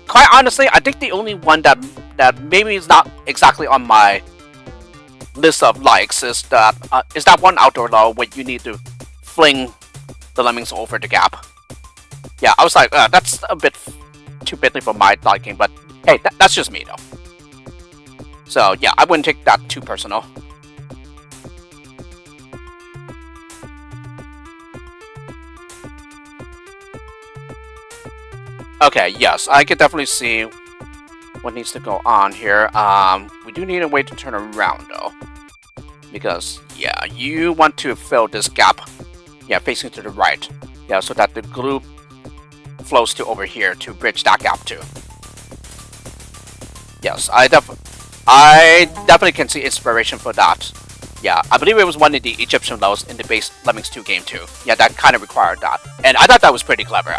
Quite honestly, I think the only one that maybe is not exactly on my list of likes is that one outdoor low where you need to fling the lemmings over the gap. Yeah, I was like, that's a bit too bitly for my liking, but hey, that's just me though. So yeah, I wouldn't take that too personal. Okay, yes, I can definitely see what needs to go on here. We do need a way to turn around though, because yeah, you want to fill this gap, yeah, facing to the right, yeah, so that the glue flows to over here to bridge that gap too. Yes, I definitely can see inspiration for that. Yeah, I believe it was one of the Egyptian lows in the base Lemmings 2 game too. Yeah, that kind of required that, and I thought that was pretty clever.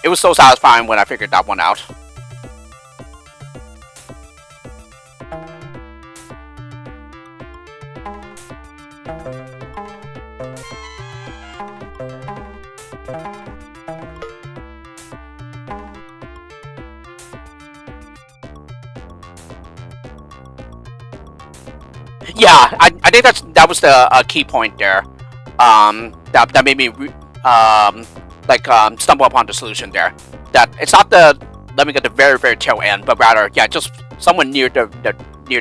It was so satisfying when I figured that one out. Yeah, I think that was the key point there. That made me stumble upon the solution there. That it's not the lemming at the very, very tail end, but rather, yeah, just someone near the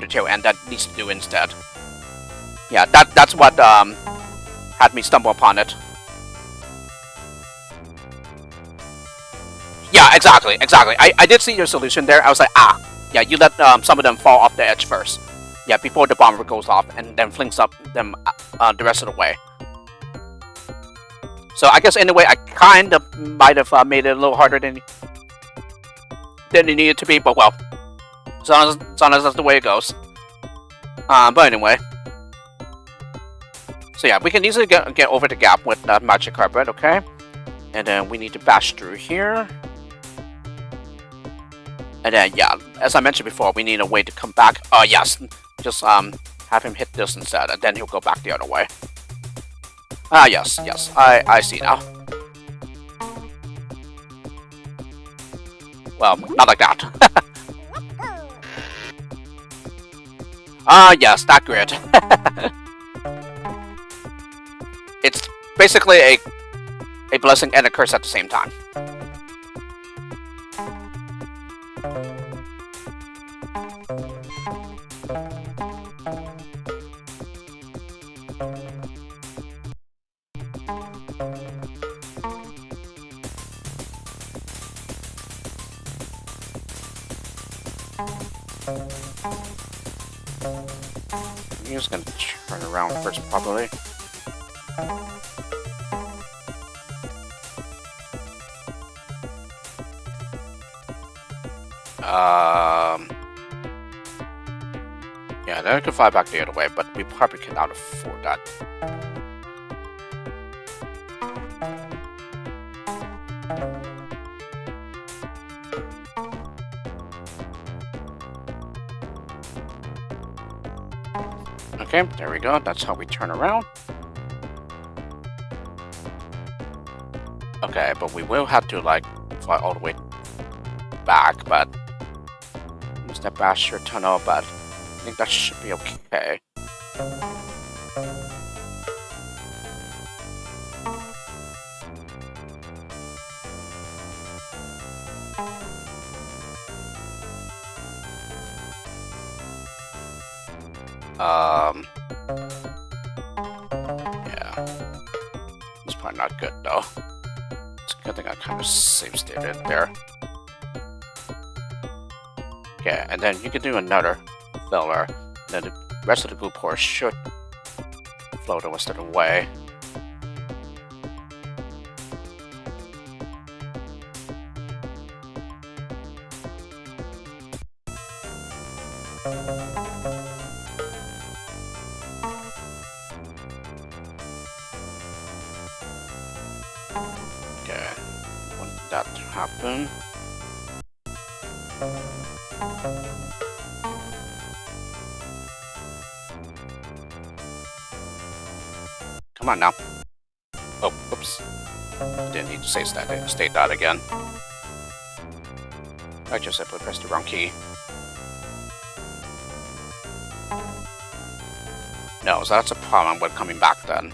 tail end that needs to do instead. Yeah, that's what had me stumble upon it. Yeah, exactly. I did see your solution there. I was like, yeah, you let some of them fall off the edge first. Yeah, before the bomber goes off and then flings up them the rest of the way. So I guess in a way I kind of might have made it a little harder than it needed to be, but well, as long as that's the way it goes. But anyway, so yeah, we can easily get over the gap with that magic carpet, okay? And then we need to bash through here. And then yeah, as I mentioned before, we need a way to come back. Oh yes, just have him hit this instead, and then he'll go back the other way. Ah, yes, I see now. Well, not like that. Ah, yes, that grid. It's basically a blessing and a curse at the same time. I'm just gonna turn around first, probably. Yeah, then I could fly back the other way, but we probably cannot afford that. Okay, there we go. That's how we turn around. Okay, but we will have to, like, fly all the way back, but use that Basher tunnel, but I think that should be okay. Yeah. It's probably not good, though. It's a good thing I kind of safe stated there. Okay, and then you can do another filler. Then the rest of the glue pores should flow the rest of the way. Okay, want that to happen. Come on now. Oh, oops. Didn't need to state that again. I just simply pressed the wrong key. No, so that's a problem with coming back then.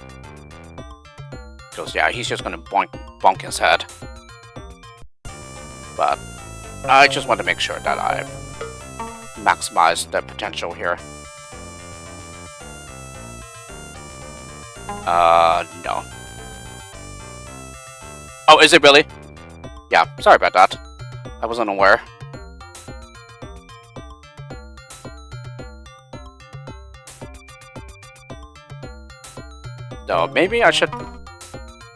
Because yeah, he's just gonna bonk his head. But I just want to make sure that I maximize the potential here. No. Oh, is it really? Yeah, sorry about that. I wasn't aware. So maybe I should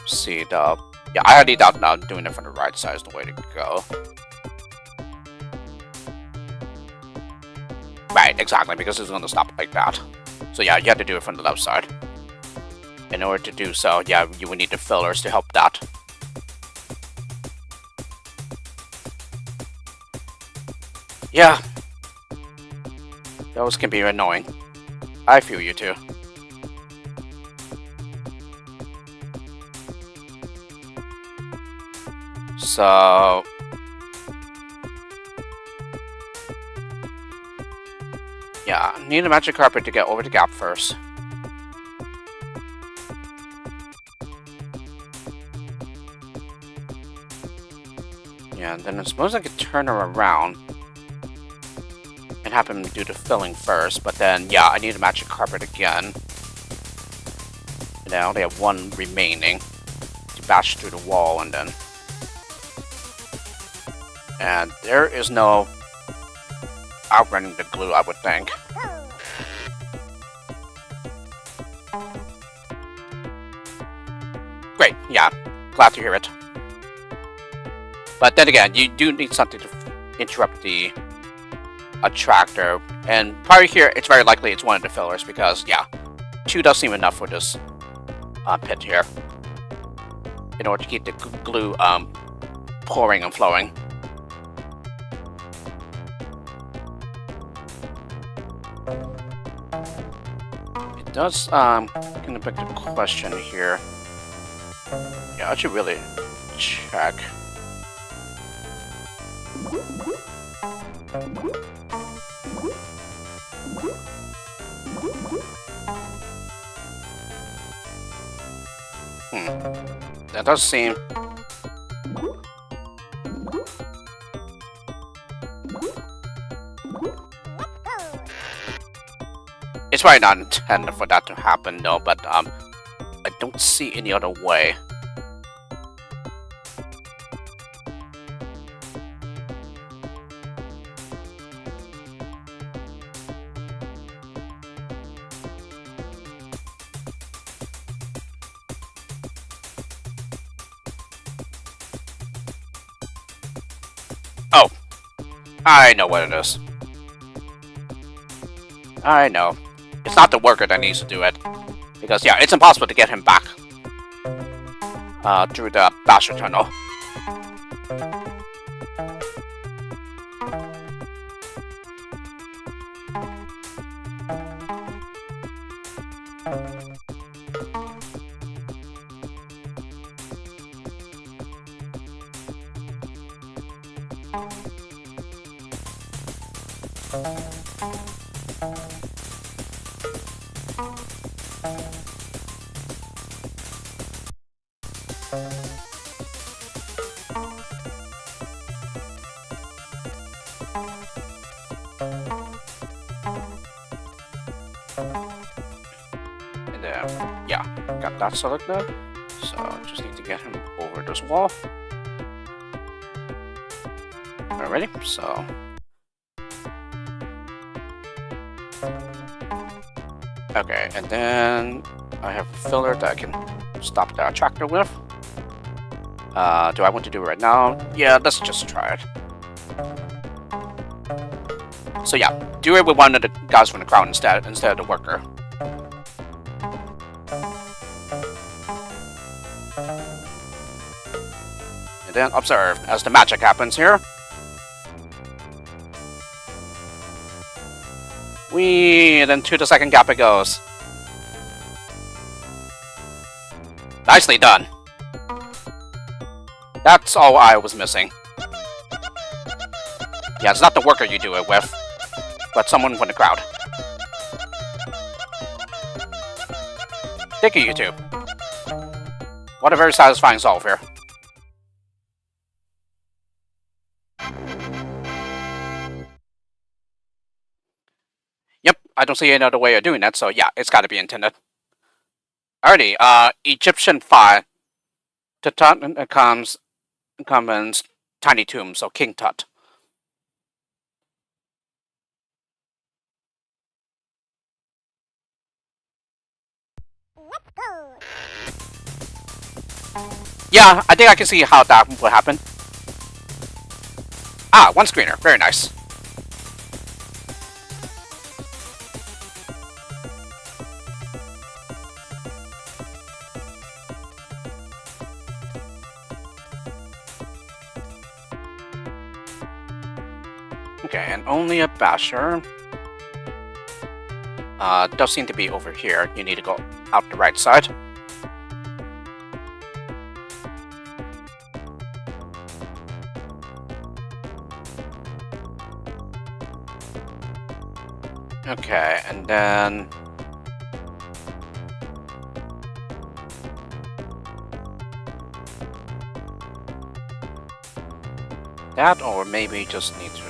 see the... Yeah, I already doubt now doing it from the right side is the way to go. Right, exactly, because it's going to stop like that. So yeah, you have to do it from the left side. In order to do so, yeah, you would need the fillers to help that. Yeah. Those can be annoying. I feel you too. So... yeah, need a magic carpet to get over the gap first. Yeah, and then I suppose I could turn her around and have him do the filling first, but then, yeah, I need a magic carpet again. And I only have one remaining to bash through the wall, and then... and there is no outrunning the glue, I would think. Great, yeah, glad to hear it. But then again, you do need something to interrupt the attractor, and probably here, it's very likely it's one of the fillers, because, yeah, 2 does seem enough for this pit here, in order to keep the glue pouring and flowing. does gonna beg the question here. Yeah, I should really check. That does seem... It's probably not intended for that to happen, though, but I don't see any other way. Oh, I know what it is. I know. It's not the worker that needs to do it. Because, yeah, it's impossible to get him back. Through the Basher tunnel. And then, yeah, got that selected. So just need to get him over this wall. Alrighty, so okay, and then I have a filler that I can stop the tractor with. Do I want to do it right now? Yeah, let's just try it. So yeah, do it with one of the guys from the crowd instead of the worker. And then observe as the magic happens here. Whee! And then to the second gap it goes. Nicely done. That's all I was missing. Yeah, it's not the worker you do it with, but someone from the crowd. Thank you, YouTube. What a very satisfying solve here. Yep, I don't see any other way of doing that, so yeah, it's gotta be intended. Alrighty, Egyptian 5. Tut comes Tiny Tomb, so King Tut. Let's go. Yeah, I think I can see how that would happen. Ah, one screener. Very nice. Okay, and only a basher. Does seem to be over here. You need to go out the right side. Okay, and then... that, or maybe just need to,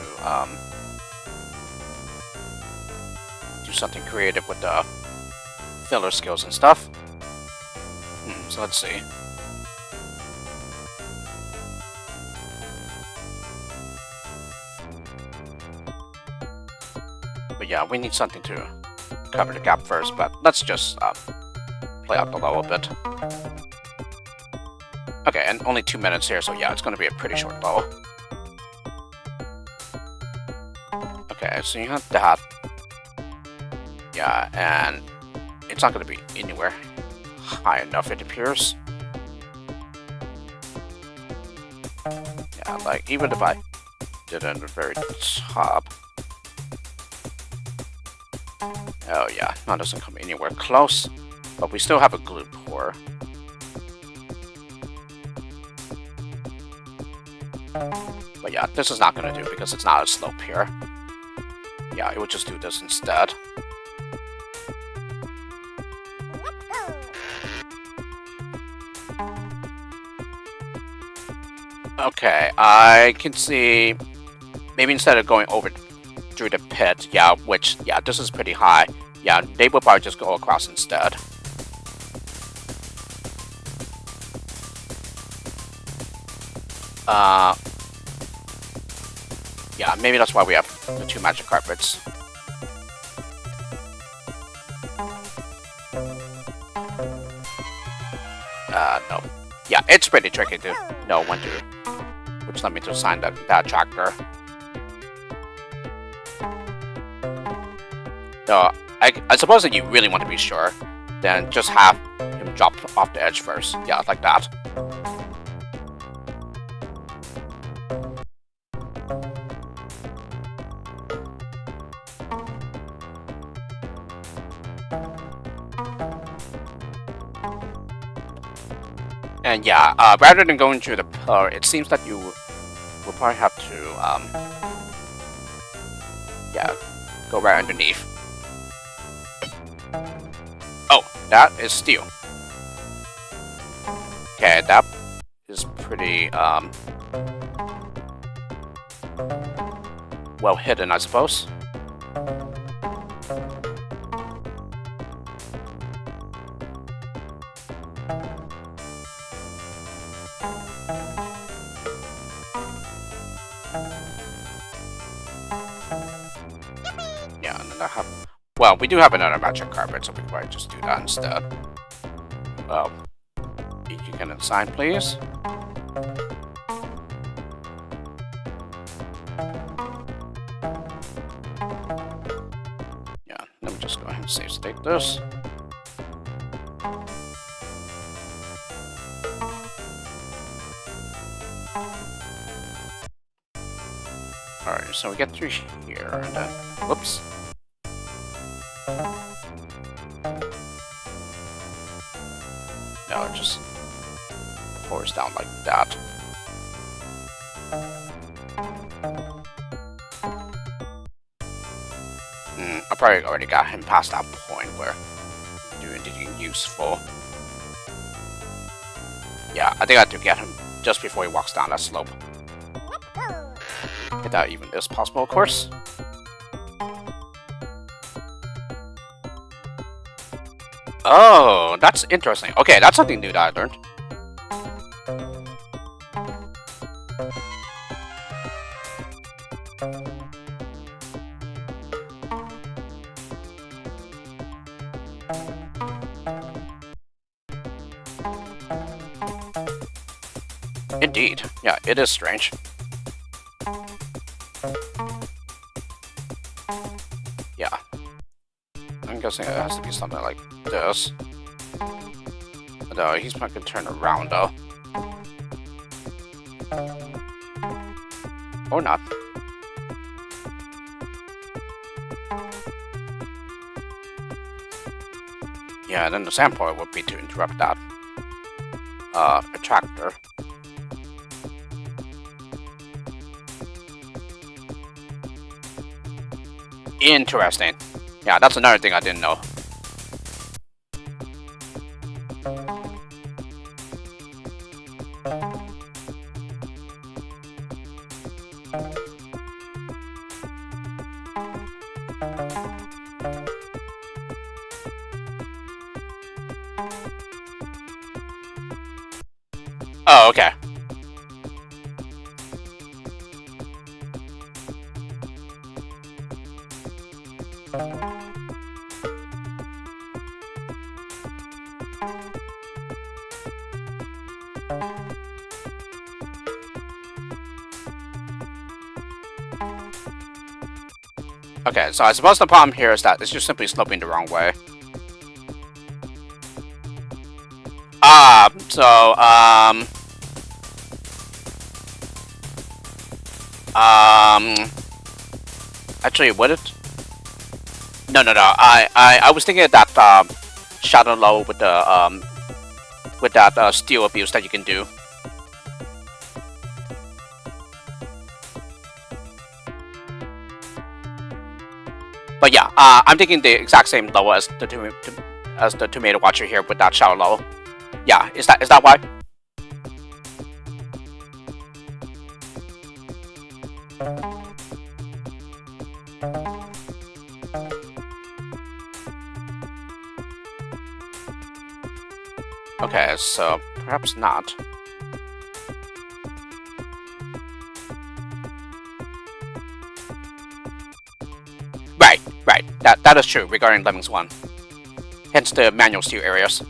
do something creative with the filler skills and stuff. So let's see. But yeah, we need something to cover the gap first, but let's just play out the level a bit. Okay, and only 2 minutes here, so yeah, it's going to be a pretty short level. Okay, so you have that. Yeah, and it's not going to be anywhere high enough, it appears. Yeah, like, even if I did it at the very top. Oh yeah, that doesn't come anywhere close. But we still have a glue pour. But yeah, this is not gonna do because it's not a slope here. Yeah, it would just do this instead. Okay, I can see maybe instead of going over through the pit, yeah, which, yeah, this is pretty high. Yeah, they will probably just go across instead. Yeah, maybe that's why we have the 2 magic carpets. No. Yeah, it's pretty tricky to know when to, which led me to assign that tractor. No, I suppose that you really want to be sure, then just have him drop off the edge first. Yeah, like that. And yeah, rather than going through the pillar, it seems that you will probably have to, yeah, go right underneath. Oh, that is steel. Okay, that is pretty, well hidden, I suppose. Yeah, and then I have... Well, we do have another magic carpet, so we can probably just do that instead. Well, you can assign, please. Yeah, let me just go ahead and save state this. Alright, so we get through here, and then... Whoops. No, it just pours down like that. I probably already got him past that point where doing anything useful. Yeah, I think I have to get him just before he walks down that slope. If that even is possible, of course. Oh, that's interesting. Okay, that's something new that I learned. Indeed. Yeah, it is strange. Yeah. I'm guessing it has to be something like this. No, he's not gonna turn around though. Or not. Yeah, then the sand point would be to interrupt that attractor. Interesting. Yeah, that's another thing I didn't know. Oh, okay. Okay, so I suppose the problem here is that it's just simply sloping the wrong way. Actually, would it No, no, no. I was thinking of that shadow low with that steel abuse that you can do. But yeah, I'm taking the exact same level as the tomato watcher here with that shadow low. Yeah, is that why? Okay, so perhaps not. Right. That is true regarding Lemmings 1. Hence the manual steel areas.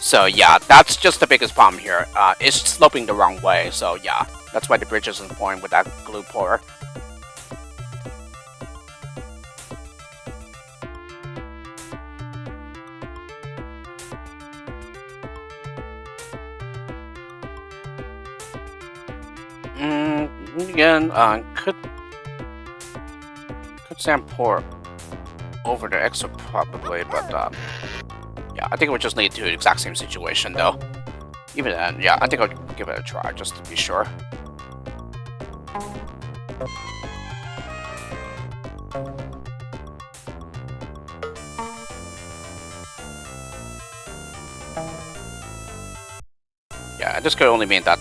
So yeah, that's just the biggest problem here. It's sloping the wrong way, so yeah. That's why the bridge isn't pouring with that glue pour. Again, could sand pour over the exit probably, but yeah, I think we'll just lead to the exact same situation though. Even then, yeah, I think I'll give it a try just to be sure. Yeah, this could only mean that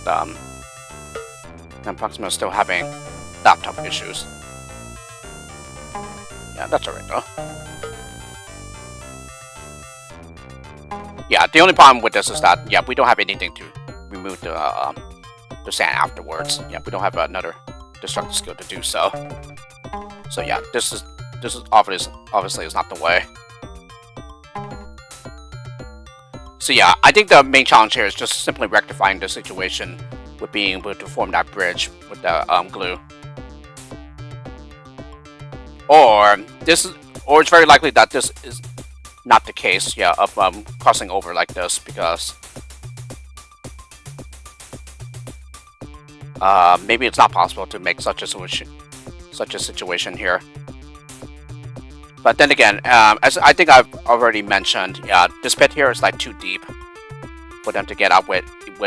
Proxima is still having laptop issues. Yeah, that's alright though. Yeah, the only problem with this is that, yeah, we don't have anything to remove the sand afterwards. Yeah, we don't have another destructive skill to do so. So yeah, this is obviously is not the way. So yeah, I think the main challenge here is just simply rectifying the situation with being able to form that bridge with the glue. Or it's very likely that this is not the case, yeah, of crossing over like this, because maybe it's not possible to make such a situation here. But then again, as I think I've already mentioned, yeah, this pit here is like too deep for them to get out with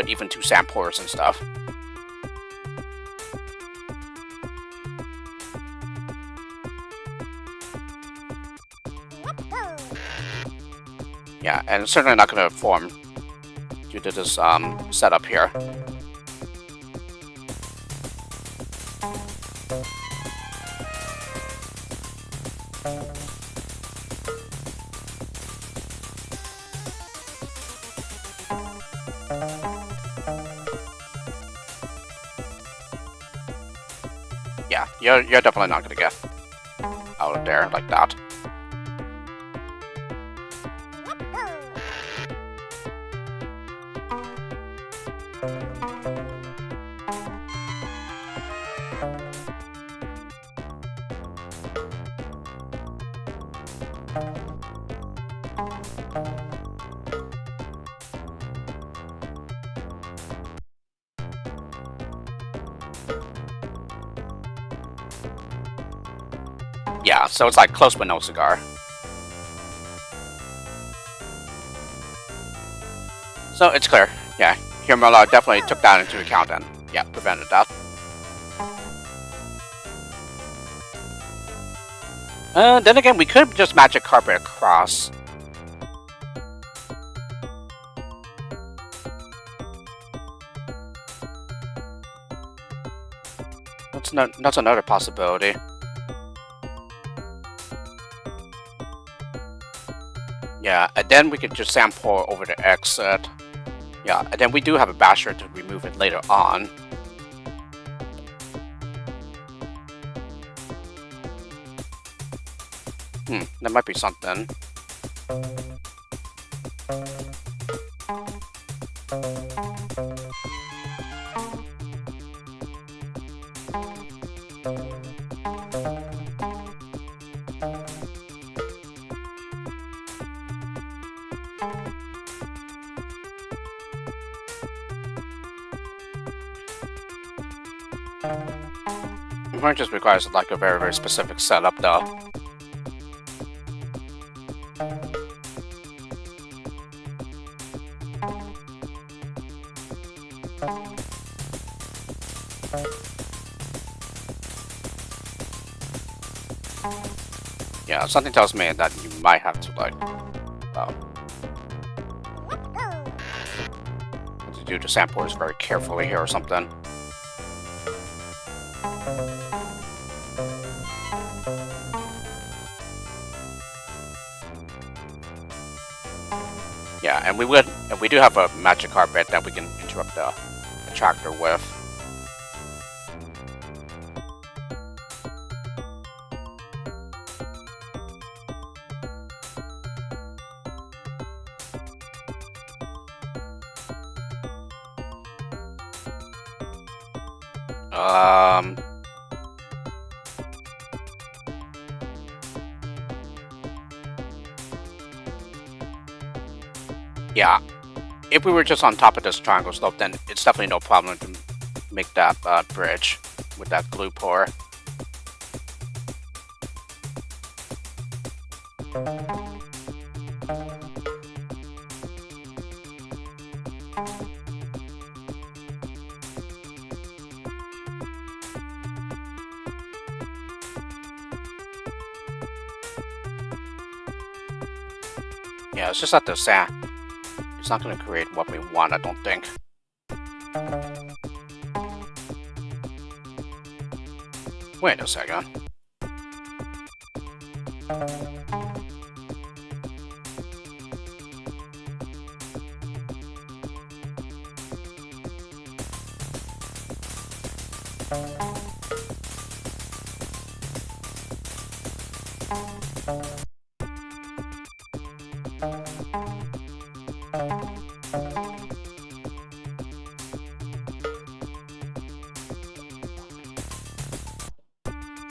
even 2 sand pours and stuff. Yeah, and it's certainly not going to form due to this setup here. Yeah, you're definitely not going to get out of there like that. Yeah, so it's like close but no cigar. So it's clear. Yeah, here millar definitely took that into account and yeah, prevented that. Then again, we could just magic carpet across. That's another possibility. Yeah, and then we could just sand pour over the exit. Yeah, and then we do have a basher to remove it later on. That might be something. It just requires like a very, very specific setup though. Yeah, something tells me that you might have to like to do the samples very carefully here or something. Yeah, and we do have a magic carpet that we can interrupt the tractor with. Yeah, if we were just on top of this triangle slope, then it's definitely no problem to make that bridge with that glue pour. Yeah, it's just that the sand. It's not going to create what we want, I don't think. Wait a second.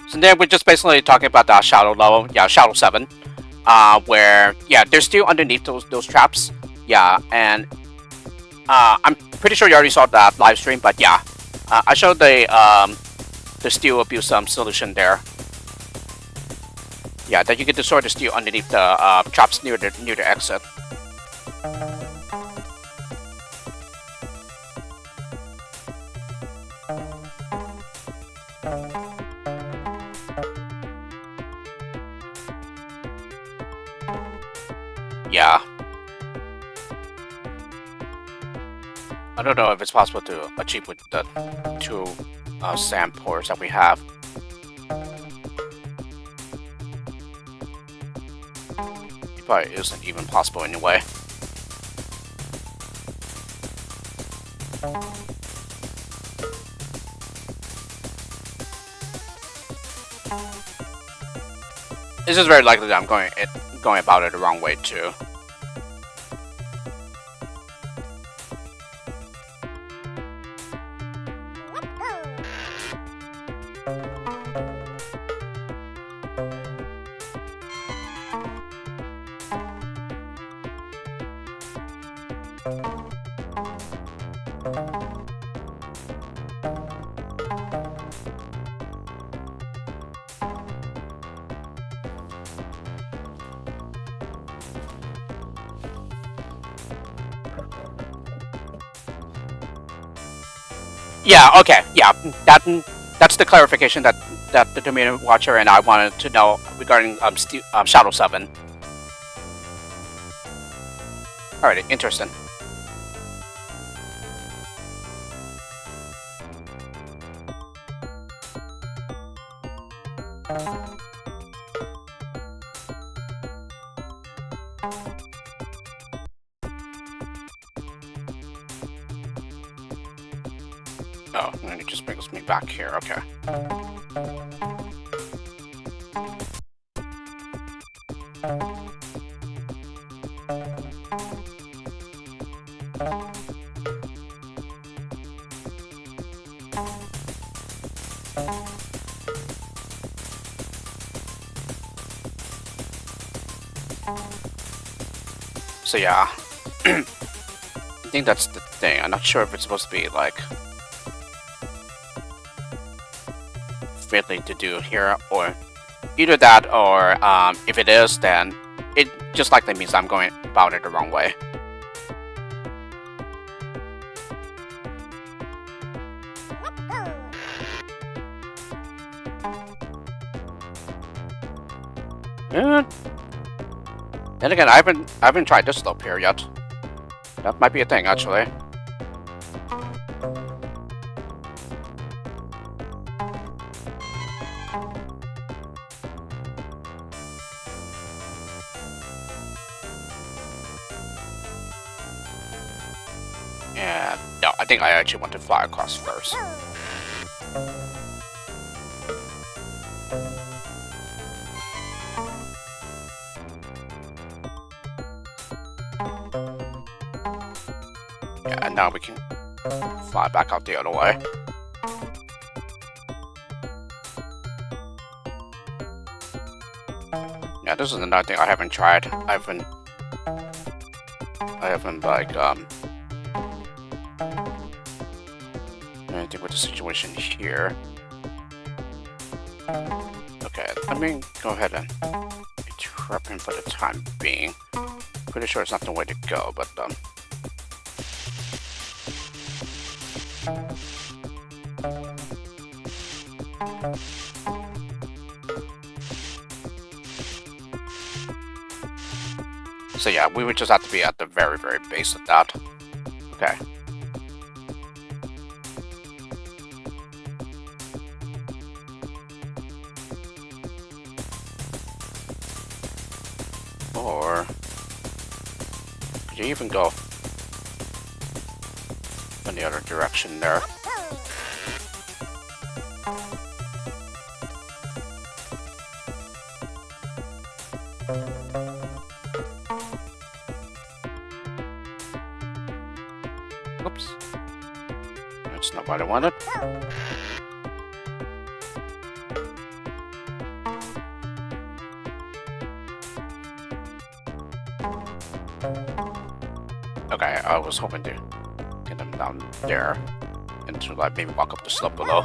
So then we're just basically talking about the shadow level, yeah, shadow 7, where yeah, they're still underneath those traps, yeah, and I'm pretty sure you already saw that live stream, but yeah, I showed the steel abuse solution there. Yeah, that you can destroy the steel underneath the traps near the exit. Yeah. I don't know if it's possible to achieve with the 2 sand pours that we have. It probably isn't even possible anyway. It's just very likely that I'm going about it the wrong way too. Yeah, okay, yeah, that's the clarification that the Dominion Watcher and I wanted to know regarding Shadow 7. Alright, interesting. Oh, and it just brings me back here, okay. So yeah, I think that's the thing. I'm not sure if it's supposed to be like fiddly to do here, or either that, or if it is, then it just likely means I'm going about it the wrong way. Let's go. Then again, I haven't tried this slope here yet. That might be a thing, actually. Yeah, no, I think I actually want to fly across first. Yeah, and now we can fly back out the other way. Yeah, this is another thing I haven't tried. I haven't like anything with the situation here. Okay, let me go ahead and trap him for the time being. Pretty sure it's not the way to go, but so yeah, we would just have to be at the very, very base of that. Okay. Or could you even go in the other direction there? Oops. That's not what I wanted. Okay, I was hoping to get them down there and to like maybe walk up the slope below.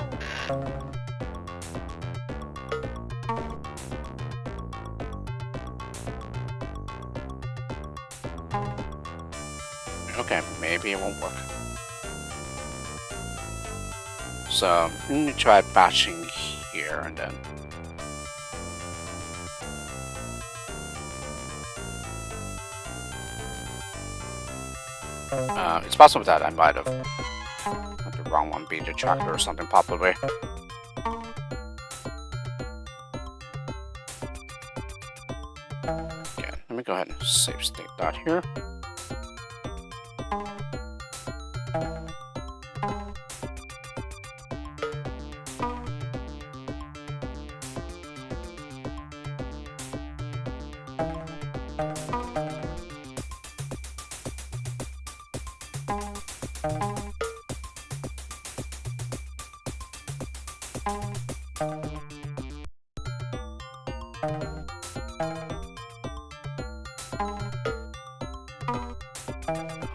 Okay, maybe it won't work. So I'm gonna try batching here and then. It's possible that I might have had the wrong one being the tractor or something, probably. Okay, let me go ahead and save state that here.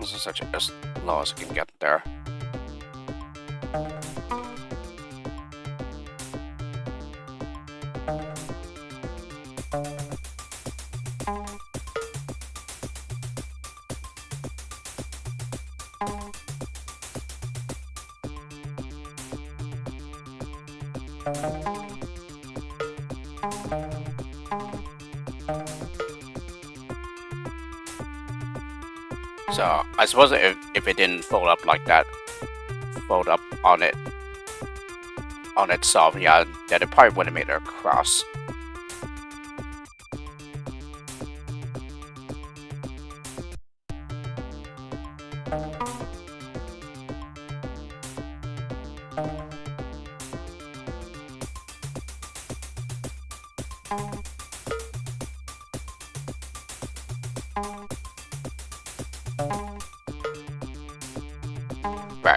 This is such as low as I can get there. So I suppose if it didn't fold up like that, fold up on itself, yeah, then it probably would have made it across.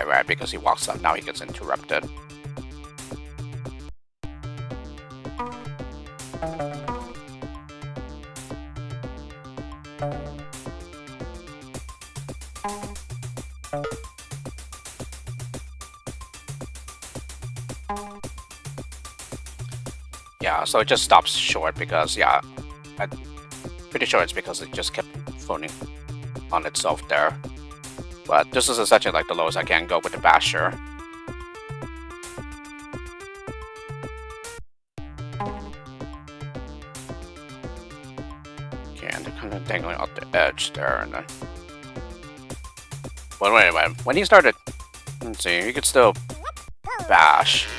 Right, because he walks up, now he gets interrupted. Yeah, so it just stops short because, yeah, I'm pretty sure it's because it just kept phoning on itself there. But this is essentially like the lowest I can go with the basher. Okay, and they're kind of dangling off the edge there. And then... Well, wait, when he started, let's see, he could still bash.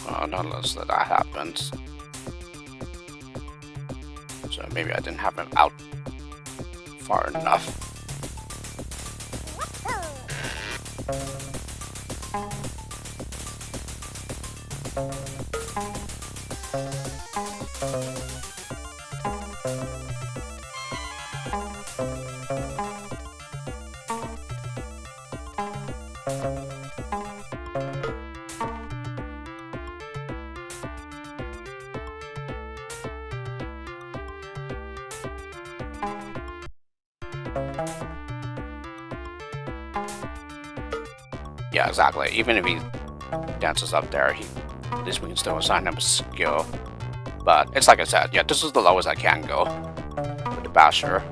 Well, not unless that happens. So maybe I didn't have him out far enough. Yeah, exactly. Even if he dances up there, at least we can still assign him a skill. But it's like I said, yeah, this is the lowest I can go with the basher.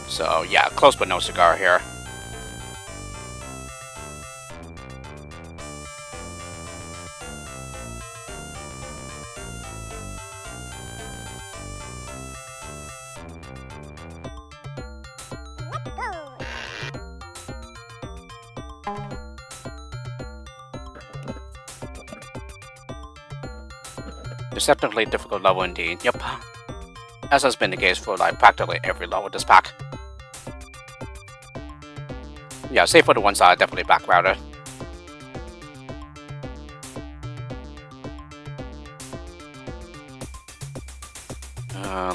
So yeah, close but no cigar here. Deceptively difficult level indeed. Yep. As has been the case for like practically every level this pack. Yeah, save for the ones that I definitely backrouted.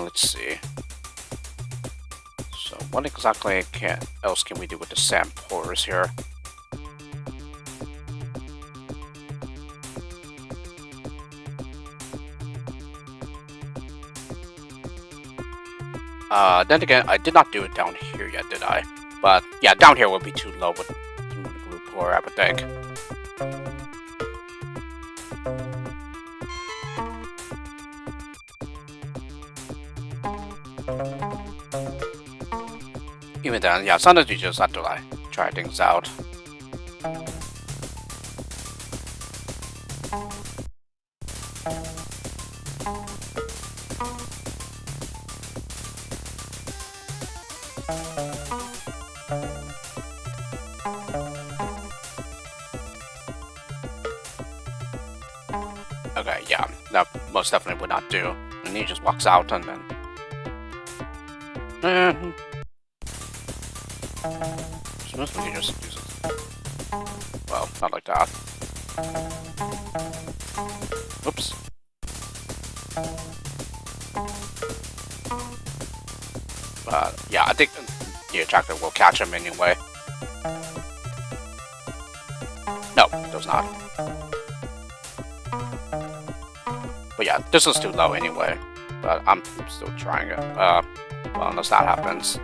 Let's see. So what exactly else can we do with the sand pourers here? Then again, I did not do it down here yet, did I? But yeah, down here would be too low with the glue pour, I would think. Even then, yeah, sometimes you just have to like try things out. Okay, yeah, that most definitely would not do. And he just walks out and then... Suppose we can just use it. Well, not like that. Oops. But yeah, I think the attractor will catch him anyway. No, it does not. But yeah, this is too low anyway. But I'm still trying it. Well, unless that happens.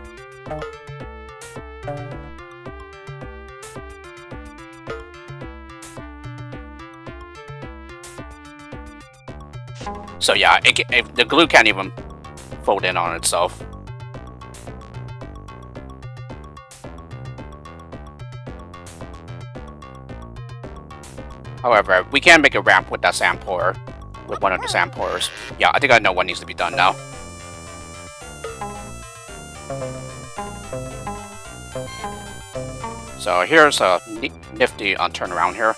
So yeah, the glue can't even fold in on itself. However, we can make a ramp with that sand pourer, with one of the sand pourers. Yeah, I think I know what needs to be done now. So here's a nifty turnaround here.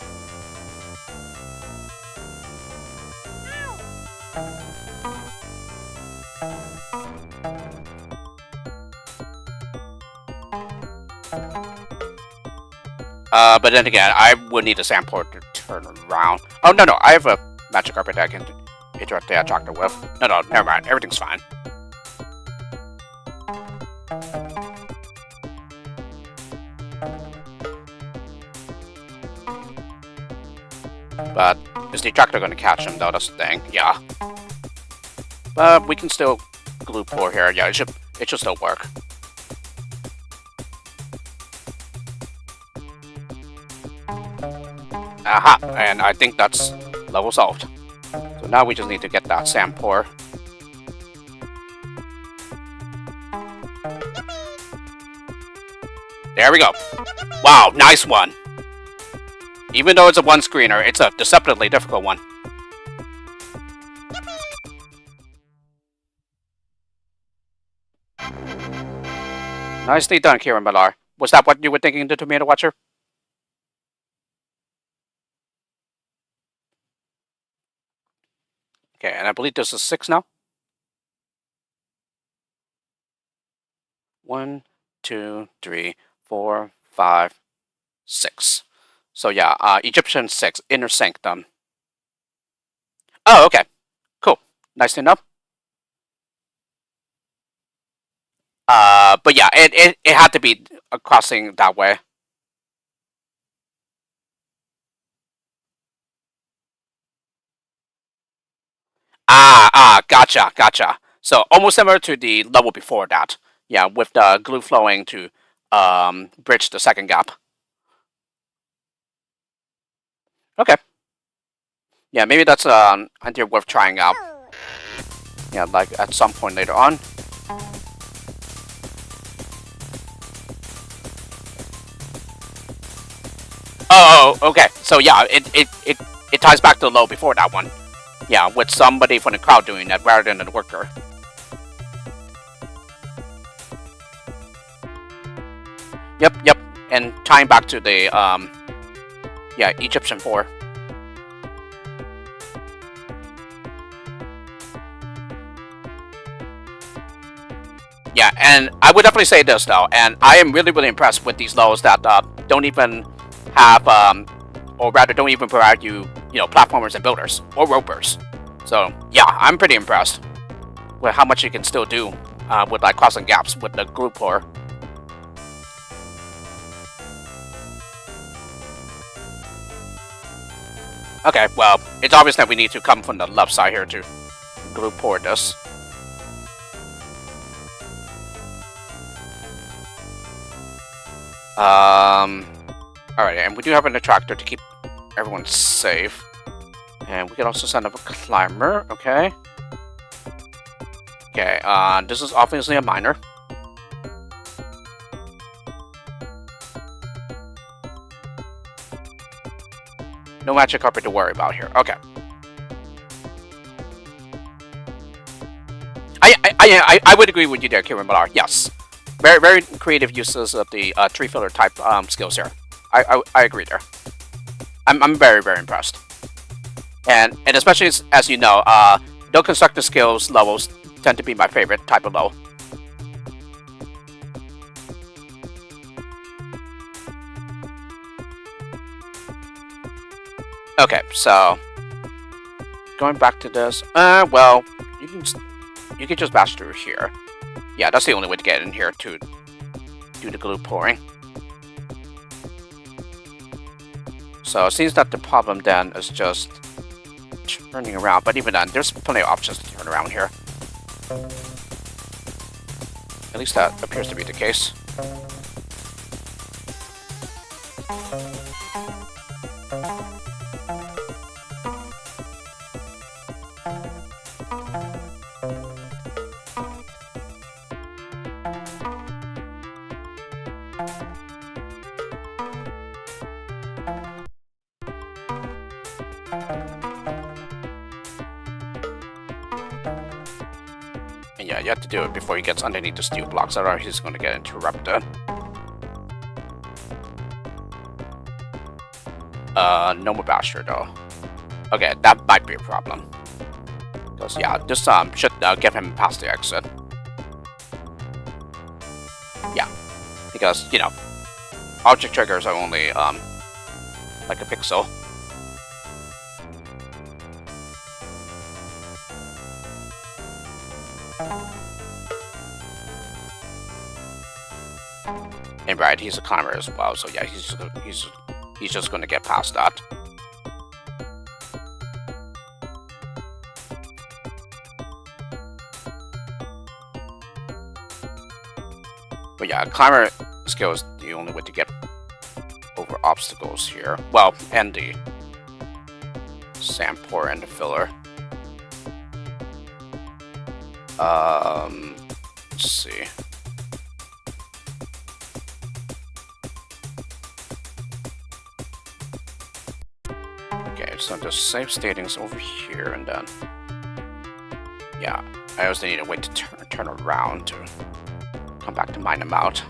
But then again, I would need a sandport to turn around. Oh, no, I have a magic carpet that I can interrupt the tractor with. No, never mind. Everything's fine. But is the tractor going to catch him, though? That's the thing. Yeah. But we can still glue pour here. Yeah, it should still work. Aha! And I think that's level solved. So now we just need to get that sand pour. There we go. Wow, nice one. Even though it's a one-screener, it's a deceptively difficult one. Nicely done, Kieran Millar. Was that what you were thinking, the Tomato Watcher? Okay, and I believe this is 6 now. 1, 2, 3, 4, 5, 6. So yeah, Egyptian 6, inner sanctum. Oh, okay. Cool. Nice to know. But yeah, it had to be crossing that way. Gotcha. So almost similar to the level before that. Yeah, with the glue flowing to bridge the second gap. Okay. Yeah, maybe that's an idea worth trying out. Yeah, like at some point later on. Oh, okay. So yeah, it ties back to the low before that one. Yeah, with somebody from the crowd doing that rather than the worker. Yep. And tying back to the yeah, Egyptian 4. Yeah, and I would definitely say this though, and I am really impressed with these lows that don't even have or rather don't even provide you know, platformers and builders or ropers. So yeah, I'm pretty impressed with how much you can still do with like crossing gaps with the glue pour. Okay, well, it's obvious that we need to come from the left side here to glue pour this. Alright, and we do have an attractor to keep everyone safe. And we can also send up a climber, okay. Okay, this is obviously a miner. No magic carpet to worry about here. Okay. I would agree with you there, Kieran Millar. Yes. Very creative uses of the tree filler type skills here. I agree there. I'm very impressed. And especially as you know, no constructor skills levels tend to be my favorite type of low. Okay, so going back to this, well, you can just bash through here. Yeah, that's the only way to get in here to do the glue pouring. So it seems that the problem then is just turning around, but even then, there's plenty of options to turn around here. At least that appears to be the case. And yeah, you have to do it before he gets underneath the steel blocks, otherwise he's going to get interrupted. No more basher though. Okay, that might be a problem. Because yeah, this should get him past the exit. Yeah, because you know, object triggers are only like a pixel. And right, he's a climber as well, so yeah, he's just gonna get past that. But yeah, climber skill is the only way to get over obstacles here. Well, and the sand pour and the filler. Let's see. Okay, so the save statings over here, and then yeah, I also need a way to turn around to come back to mine them out.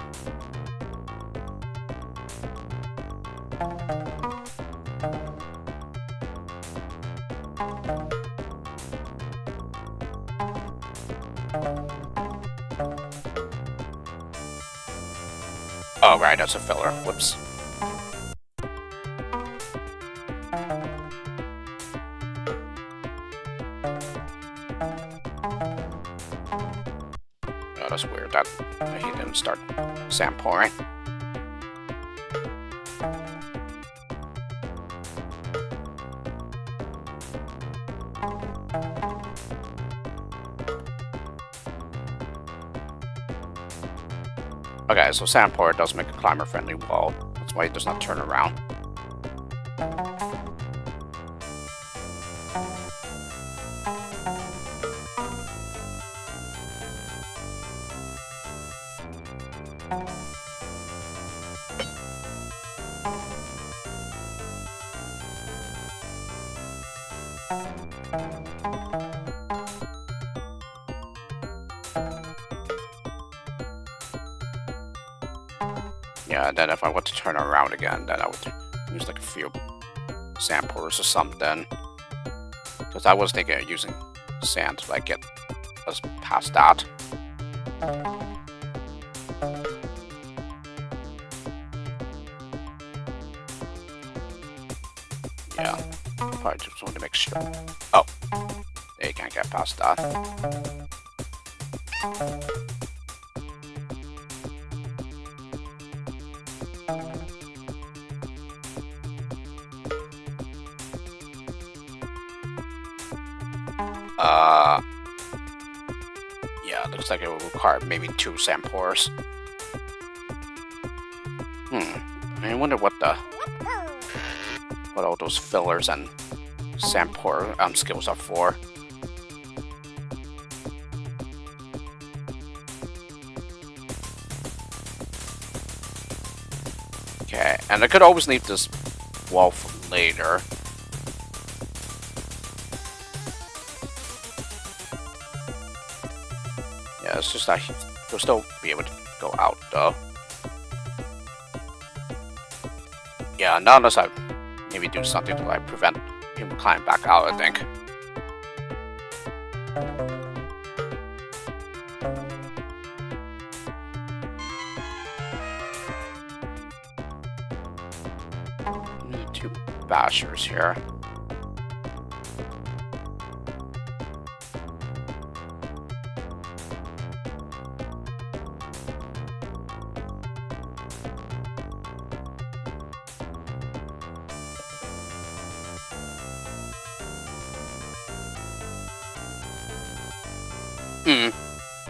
Oh right, that's a filler. Whoops. Oh, that's weird that he didn't start sand pouring. Okay, so sand pour does make a climber friendly wall. That's why it does not turn around. Yeah, then if I want to turn around again, then I would use like a few sand pours or something. Because I was thinking of using sand to like get us past that. Yeah, probably just want to make sure. Oh, they can't get past that. Yeah, looks like it will require maybe 2 sand pours. I wonder what all those fillers and sand pour skills are for. Okay, and I could always leave this wall for later. Yeah, it's just that he'll still be able to go out, though. Yeah, not unless I maybe do something to like prevent him climbing back out, I think. Need 2 bashers here.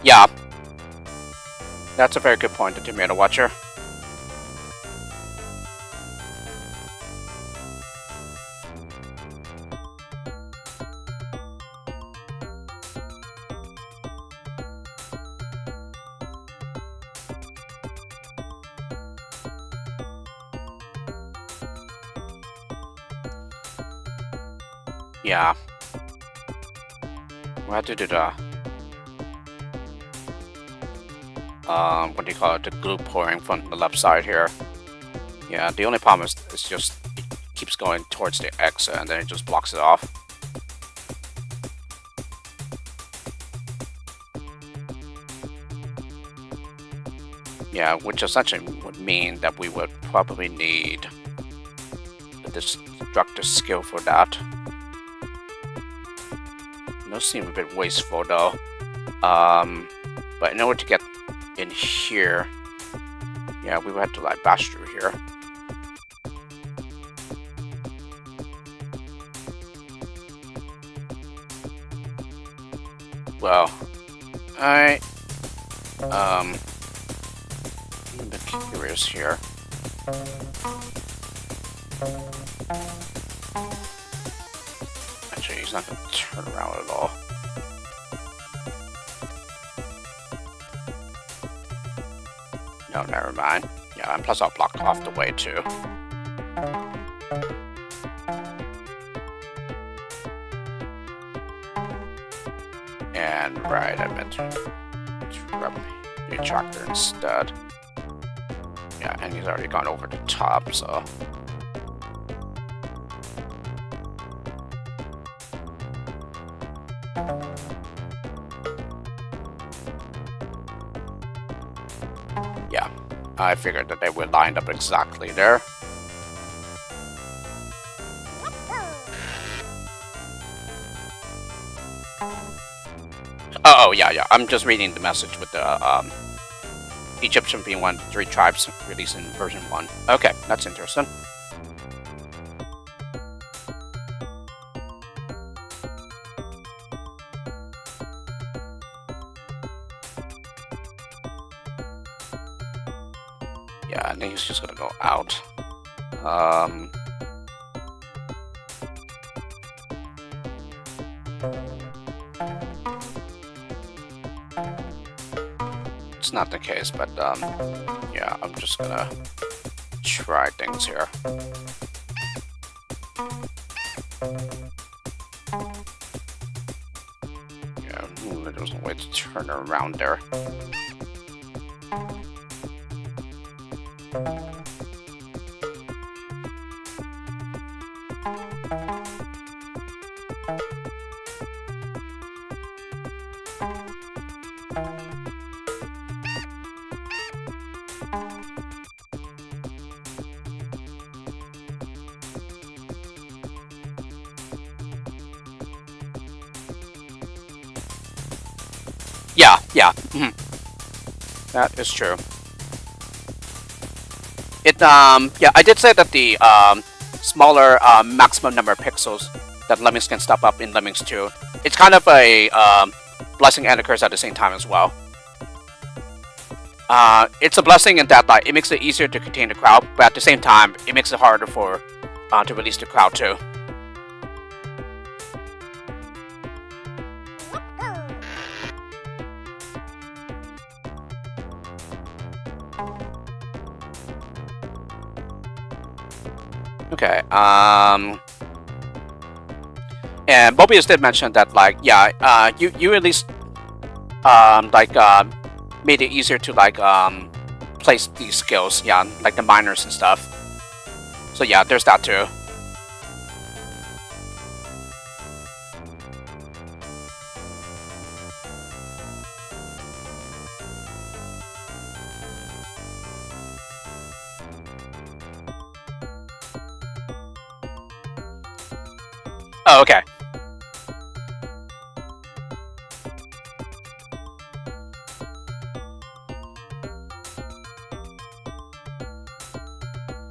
Yeah. That's a very good point, the Tomato Watcher. Yeah. We'll have to do the what do you call it? The glue pouring from the left side here. Yeah, the only problem is it's just it keeps going towards the exit and then it just blocks it off. Yeah, which essentially would mean that we would probably need the destructor skill for that. Those seem a bit wasteful though. But in order to get in here, yeah, we would have to like bash through here. Well, I'm a bit curious here. Actually, he's not going to turn around at all. No, never mind. Yeah, and plus I'll block off the way too. And right, I meant to grab the attractor instead. Yeah, and he's already gone over the top, so. Yeah, I figured that they would line up exactly there. Oh, yeah, I'm just reading the message with the Egyptian being one of the 3 tribes released in version 1. Okay, that's interesting. Yeah, I think he's just gonna go out. It's not the case, but yeah, I'm just gonna try things here. Yeah, there was no way to turn around there. Yeah, that is true. Yeah, I did say that the smaller maximum number of pixels that Lemmings can step up in Lemmings 2, it's kind of a blessing and a curse at the same time as well. It's a blessing in that like it makes it easier to contain the crowd, but at the same time, it makes it harder for to release the crowd too. Okay, and Mobius did mention that, like, yeah, you at least, made it easier to, like, place these skills, yeah, like the miners and stuff. So, yeah, there's that too. Oh, okay.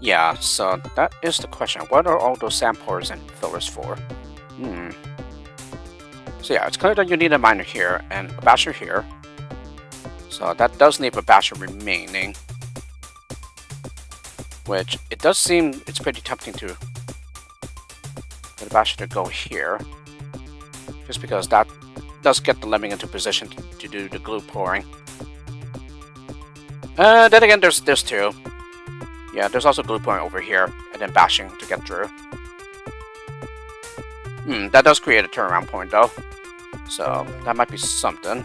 Yeah, so that is the question. What are all those samplers and fillers for? So yeah, it's clear that you need a miner here and a basher here. So that does leave a basher remaining. Which, it does seem it's pretty tempting to the basher to go here, just because that does get the Lemming into position to do the glue pouring. Then again, there's 2. Yeah, there's also glue pouring over here, and then bashing to get through. That does create a turnaround point though, so that might be something.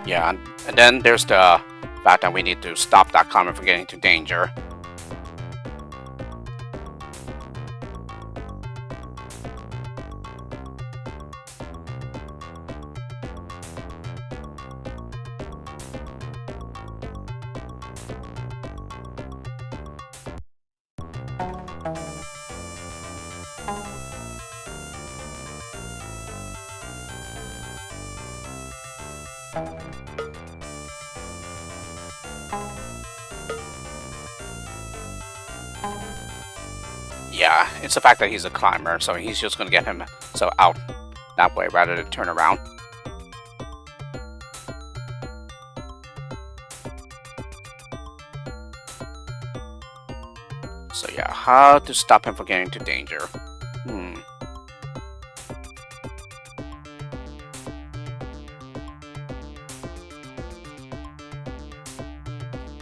Yeah, and then there's the fact that we need to stop that climber from getting into danger. Yeah, it's the fact that he's a climber, so he's just gonna get him out that way rather than turn around. So yeah, how to stop him from getting into danger?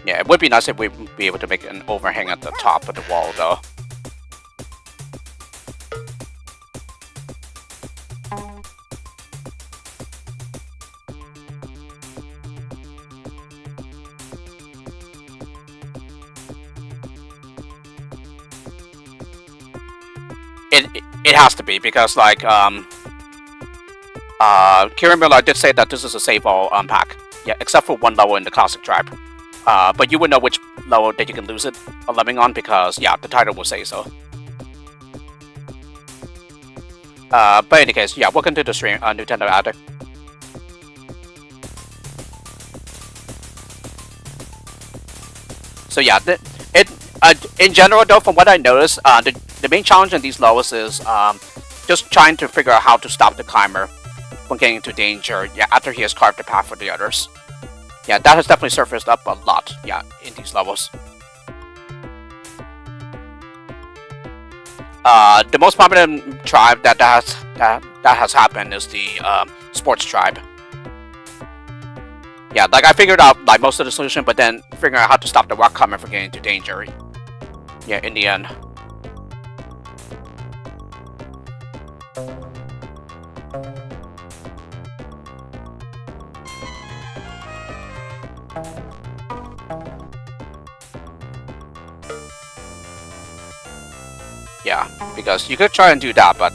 Yeah, it would be nice if we'd be able to make an overhang at the top of the wall, though. It has to be, because like Kieran Miller did say that this is a save all pack. Yeah, except for one level in the classic tribe. But you would know which level that you can lose it a lemming on, because yeah, the title will say so. But in any case, yeah, welcome to the stream, Nintendo Addict. So yeah, in general though, from what I noticed, the main challenge in these levels is just trying to figure out how to stop the climber from getting into danger, yeah, after he has carved the path for the others. Yeah, that has definitely surfaced up a lot, yeah, in these levels. The most prominent tribe that has happened is the sports tribe. Yeah, like I figured out like most of the solution, but then figuring out how to stop the rock climber from getting into danger. Yeah, in the end. Yeah, because you could try and do that, but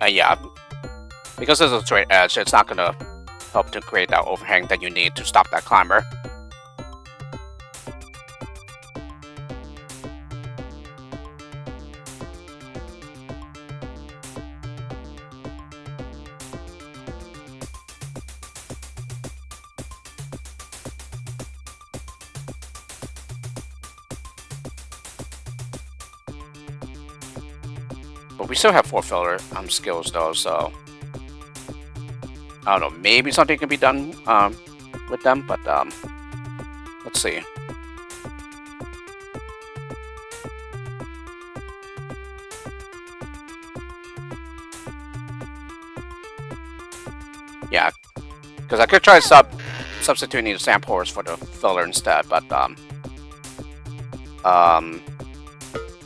yeah, because there's a straight edge, it's not gonna help to create that overhang that you need to stop that climber. But we still have 4 filler skills though, so I don't know, maybe something can be done with them, but let's see. Yeah, because I could try substituting the sand pores for the filler instead, but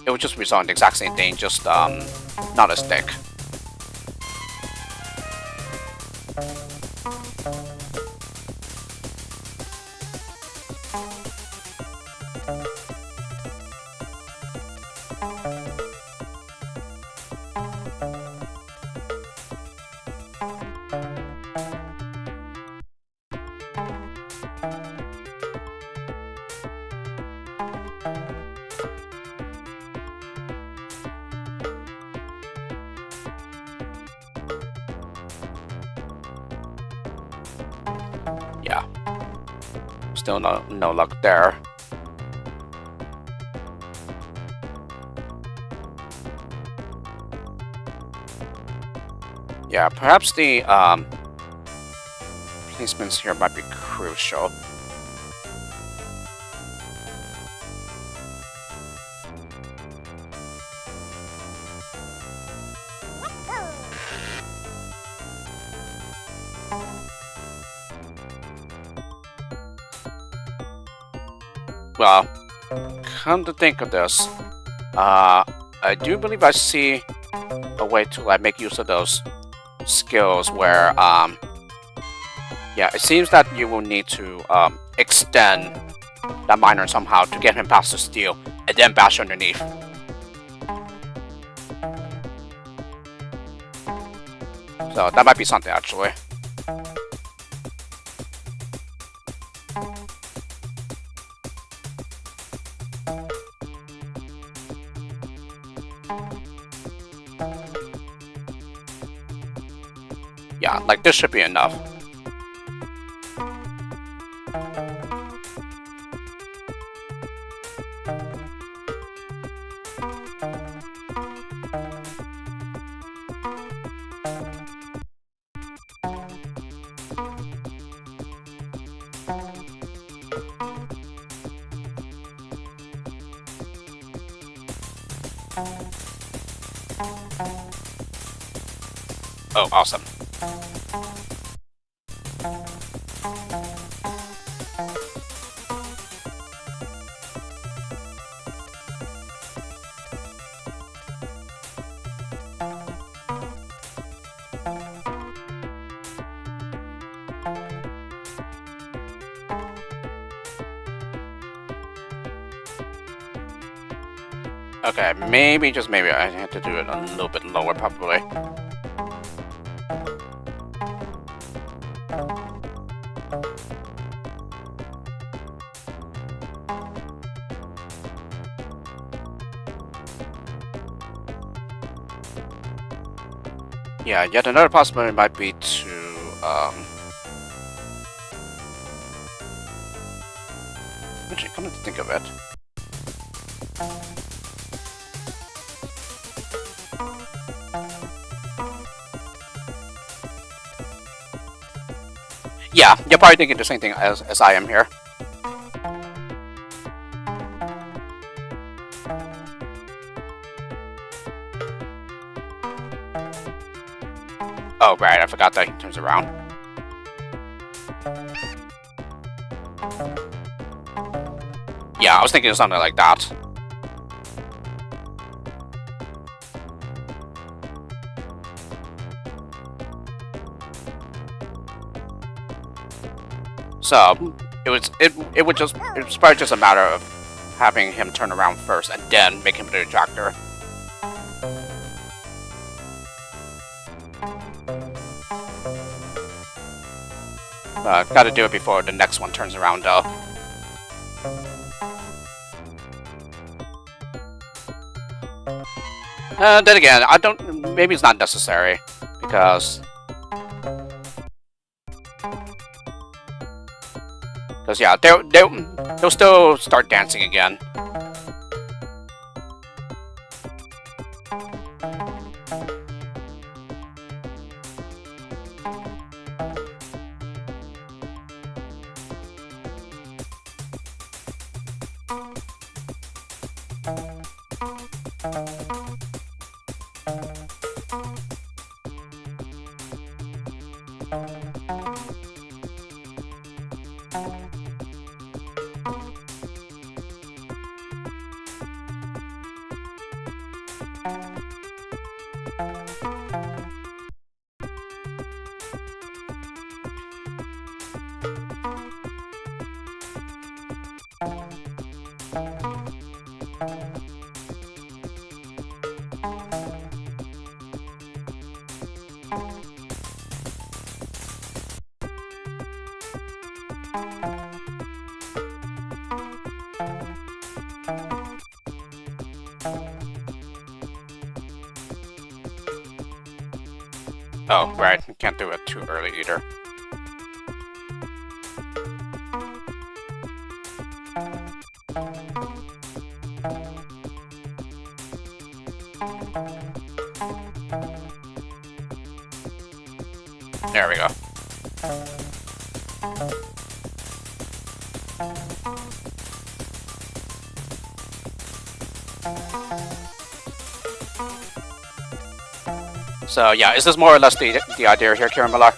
it would just result in the exact same thing, just not as thick. Yeah, still no luck there. Yeah, perhaps the placements here might be crucial. well, come to think of this, I do believe I see a way to like make use of those skills where, yeah, it seems that you will need to extend that miner somehow to get him past the steel, and then bash underneath. So that might be something actually. Yeah, like this should be enough. Oh, awesome. Okay, maybe, just maybe, I have to do it a little bit lower, probably. Yeah, yet another possibility might be to, actually, come to think of it. Yeah, you're probably thinking the same thing as I am here. Oh, right, I forgot that he turns around. Yeah, I was thinking of something like that. So it was probably just a matter of having him turn around first and then make him the attractor. Gotta do it before the next one turns around though. Then again, I don't. Maybe it's not necessary because yeah, they'll still start dancing again. Oh, right. You can't do it too early either. There we go. So yeah, is this more or less the idea here, Kieran Millar?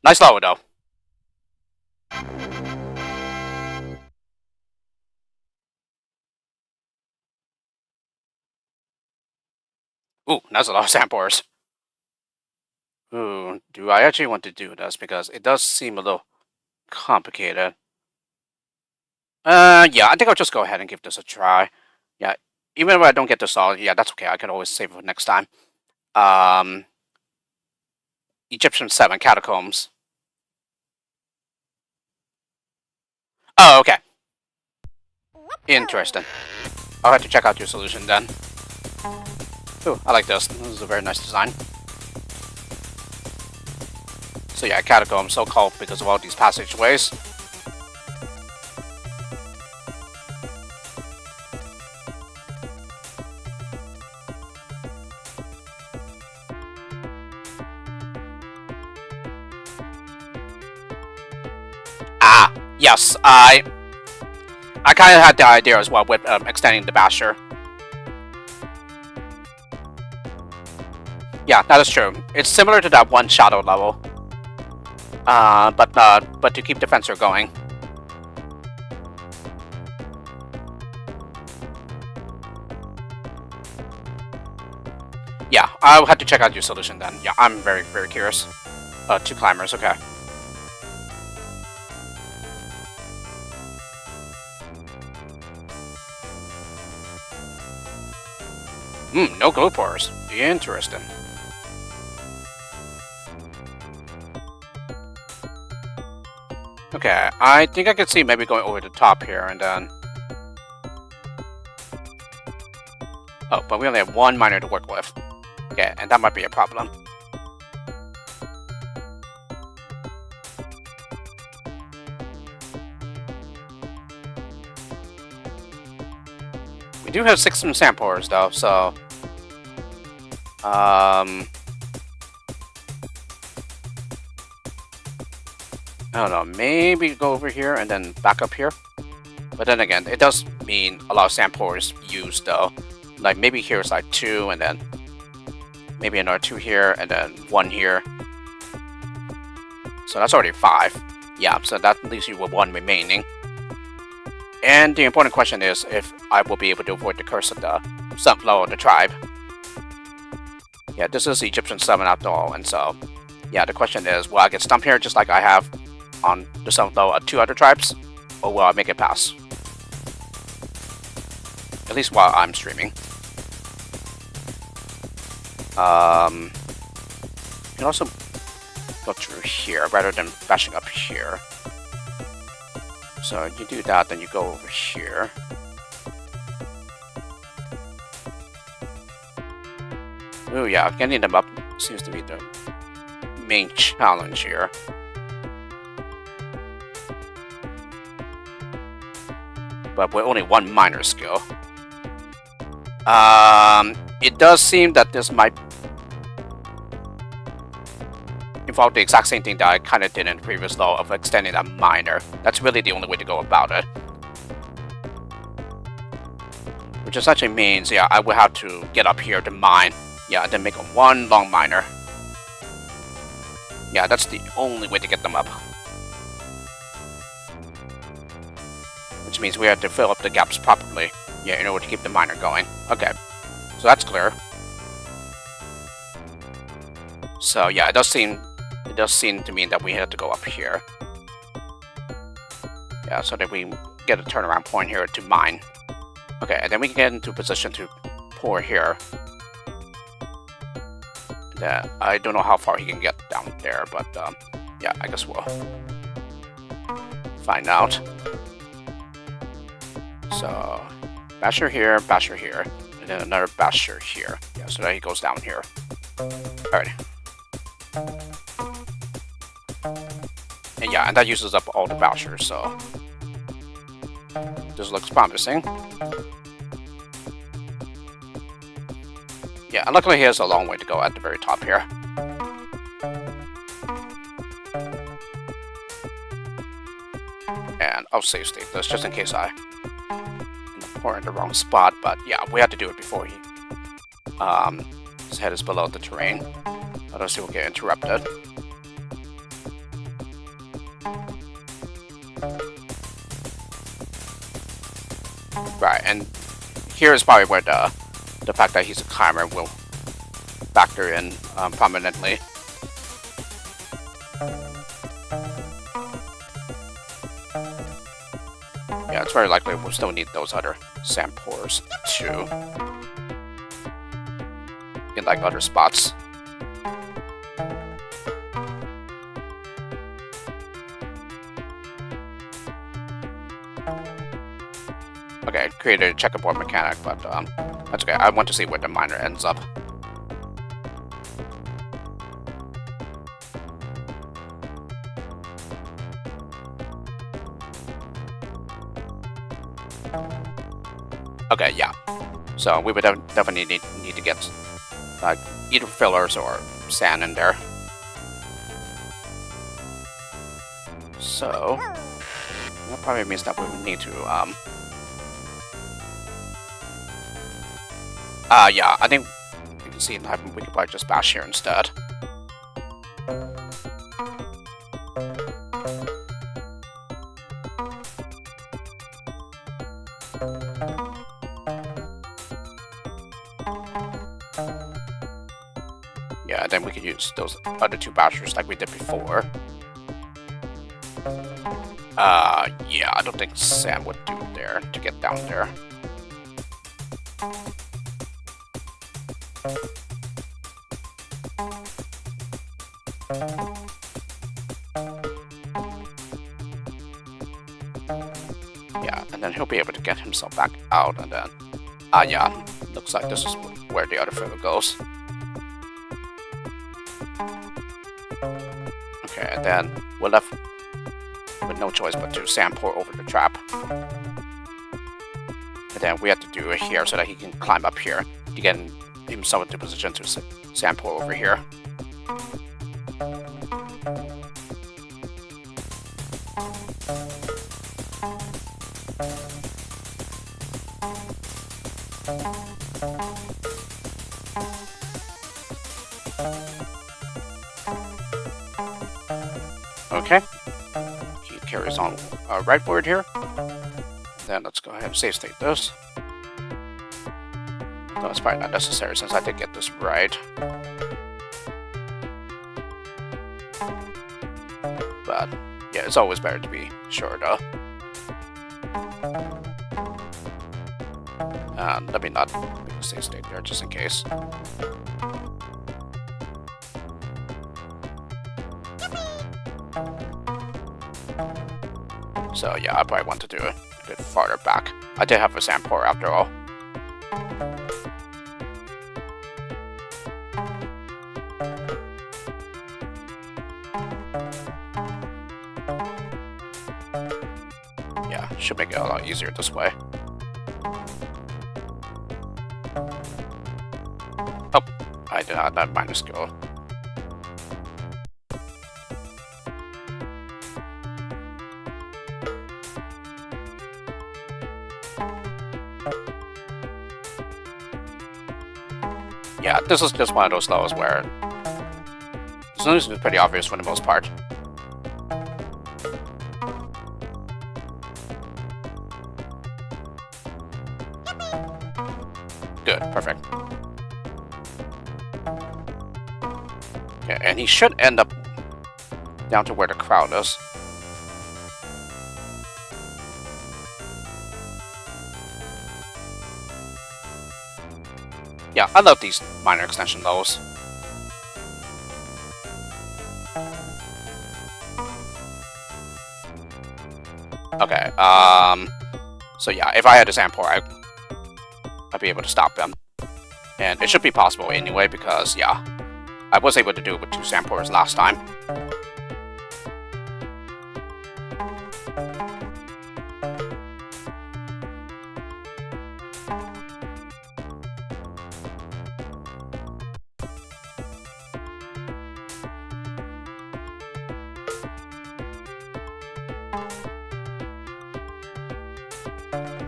Nice level though. Ooh, that's a lot of sandbars. Ooh, do I actually want to do this? Because it does seem a little complicated. Yeah, I think I'll just go ahead and give this a try. Yeah, even if I don't get the solid, yeah, that's okay. I can always save it for next time. Egyptian 7 catacombs. Oh, okay. Interesting. I'll have to check out your solution then. Ooh, I like this. This is a very nice design. So yeah, catacombs, so called because of all these passageways. Ah, yes, I kind of had the idea as well with extending the basher. Yeah, that is true. It's similar to that one shadow level. But to keep the fencer going. Yeah, I'll have to check out your solution then. Yeah, I'm very, very curious. 2 climbers, okay. No glue pores. Interesting. Okay, I think I can see maybe going over the top here and then... Oh, but we only have 1 miner to work with. Okay, and that might be a problem. We do have 16 sandpores though, so... I don't know, maybe go over here and then back up here. But then again, it does mean a lot of sandpores used though. Like maybe here's like 2 and then maybe another 2 here and then 1 here. So that's already 5. Yeah, so that leaves you with 1 remaining. And the important question is if I will be able to avoid the curse of the 7th level of the tribe. Yeah, this is Egyptian 7 after all, and so yeah, the question is, will I get stumped here just like I have on the 7th level of 2 other tribes, or will I make it pass? At least while I'm streaming. You can also go through here rather than bashing up here. So you do that, then you go over here. Oh yeah, getting them up seems to be the main challenge here. But with only 1 minor skill. It does seem that this might involve the exact same thing that I kind of did in the previous level of extending that minor. That's really the only way to go about it. Which essentially means, yeah, I will have to get up here to mine. Yeah, and then make 1 long minor. Yeah, that's the only way to get them up. Which means we have to fill up the gaps properly. Yeah, in order to keep the miner going. Okay, so that's clear. So yeah, it does seem to mean that we have to go up here. Yeah, so that we get a turnaround point here to mine. Okay, and then we can get into position to pour here. Yeah, I don't know how far he can get down there, but yeah, I guess we'll find out. So, basher here, and then another basher here. Yeah, so that he goes down here. Alright. And yeah, and that uses up all the bashers, so this looks promising. Yeah, and luckily he has a long way to go at the very top here. And I'll save state this just in case I pour in the wrong spot, but yeah, we have to do it before he his head is below the terrain. Otherwise he will get interrupted. Right, and here is probably where the fact that he's a climber will factor in prominently. Yeah, it's very likely we'll still need those other sand pores too. In like other spots. Okay, created a checkerboard mechanic, but that's okay. I want to see where the miner ends up. Okay, yeah. So we would definitely need to get either fillers or sand in there. So that probably means that we would need to yeah, I think you can see that we could probably just bash here instead. Yeah, then we could use those other two bashers like we did before. Yeah, I don't think Sam would do it there to get down there. Yeah, and then he'll be able to get himself back out, and then, yeah, looks like this is where the other filler goes. Okay, and then we're left with no choice but to sand pour over the trap. And then we have to do it here so that he can climb up here to get himself into position to sand pour over here. Okay, he carries on right forward here. Then let's go ahead and save state this. No, it's probably not necessary since I did get this right. But yeah, it's always better to be sure though. Let me not save state there just in case. So yeah, I probably want to do it a bit farther back. I did have a sand pour after all. Yeah, should make it a lot easier this way. Oh, I did not have minus skill. Yeah, this is just one of those levels where the solution is pretty obvious for the most part. Good, perfect. Yeah, and he should end up down to where the crowd is. Yeah, I love these minor extension levels. Okay, so yeah, if I had a sand pour, I'd be able to stop them. And it should be possible anyway, because yeah, I was able to do it with 2 sand pours last time.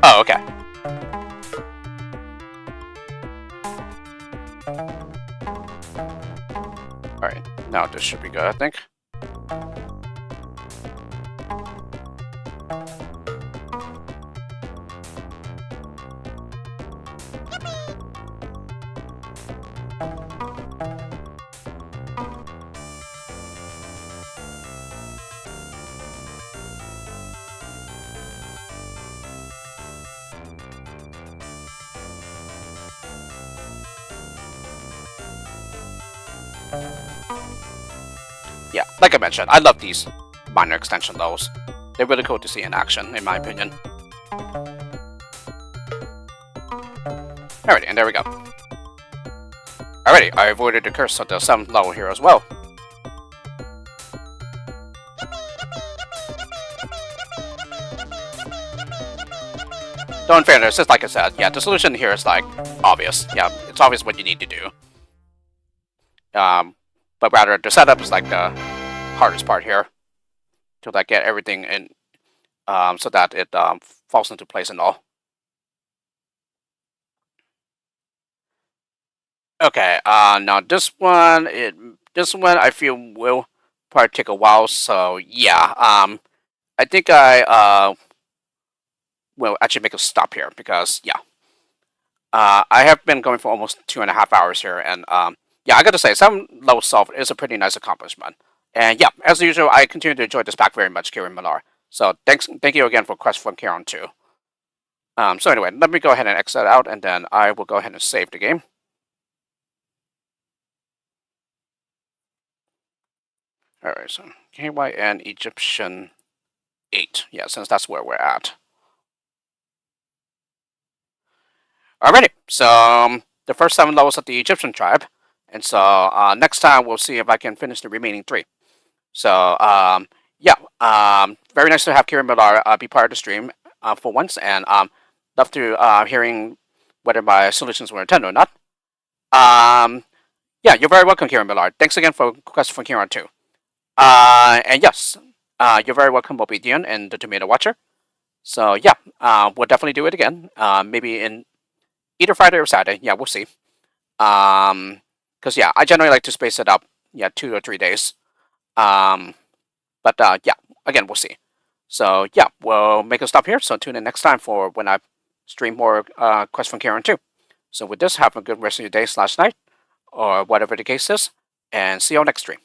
Oh, okay. Alright, now this should be good, I think. yeah, like I mentioned, I love these minor extension levels. They're really cool to see in action, in my opinion. Alrighty, and there we go. Alrighty, I avoided the curse of the 7th level here as well. Though in fairness, just like I said, yeah, the solution here is like obvious. Yeah, it's obvious what you need to do. But rather the setup is like the hardest part here to like get everything in, so that it falls into place and all. Okay, now this one I feel will probably take a while. So yeah, I think I will actually make a stop here because yeah, I have been going for almost 2.5 hours here, and yeah, I got to say, 7 level solved is a pretty nice accomplishment. And yeah, as usual, I continue to enjoy this pack very much, Kieran Millar. So thank you again for Quest From Kieran too. So anyway, let me go ahead and exit out, and then I will go ahead and save the game. Alright, so kaywhyn Egyptian 8. Yeah, since that's where we're at. Alrighty, so the first 7 levels of the Egyptian tribe. And so next time we'll see if I can finish the remaining 3. So yeah, very nice to have Kieran Millar be part of the stream for once, and love to hearing whether my solutions were intended or not. Yeah, you're very welcome, Kieran Millar. Thanks again for Quest From Kieran too. And yes, you're very welcome, Obedian and the Tomato Watcher. So yeah, we'll definitely do it again. Maybe in either Friday or Saturday. Yeah, we'll see. Because yeah, I generally like to space it up. Yeah, 2 or 3 days. But yeah, again, we'll see. So yeah, we'll make a stop here. So tune in next time for when I stream more Quest From Kieran 2. So with this, have a good rest of your day / night, or whatever the case is, and see you on next stream.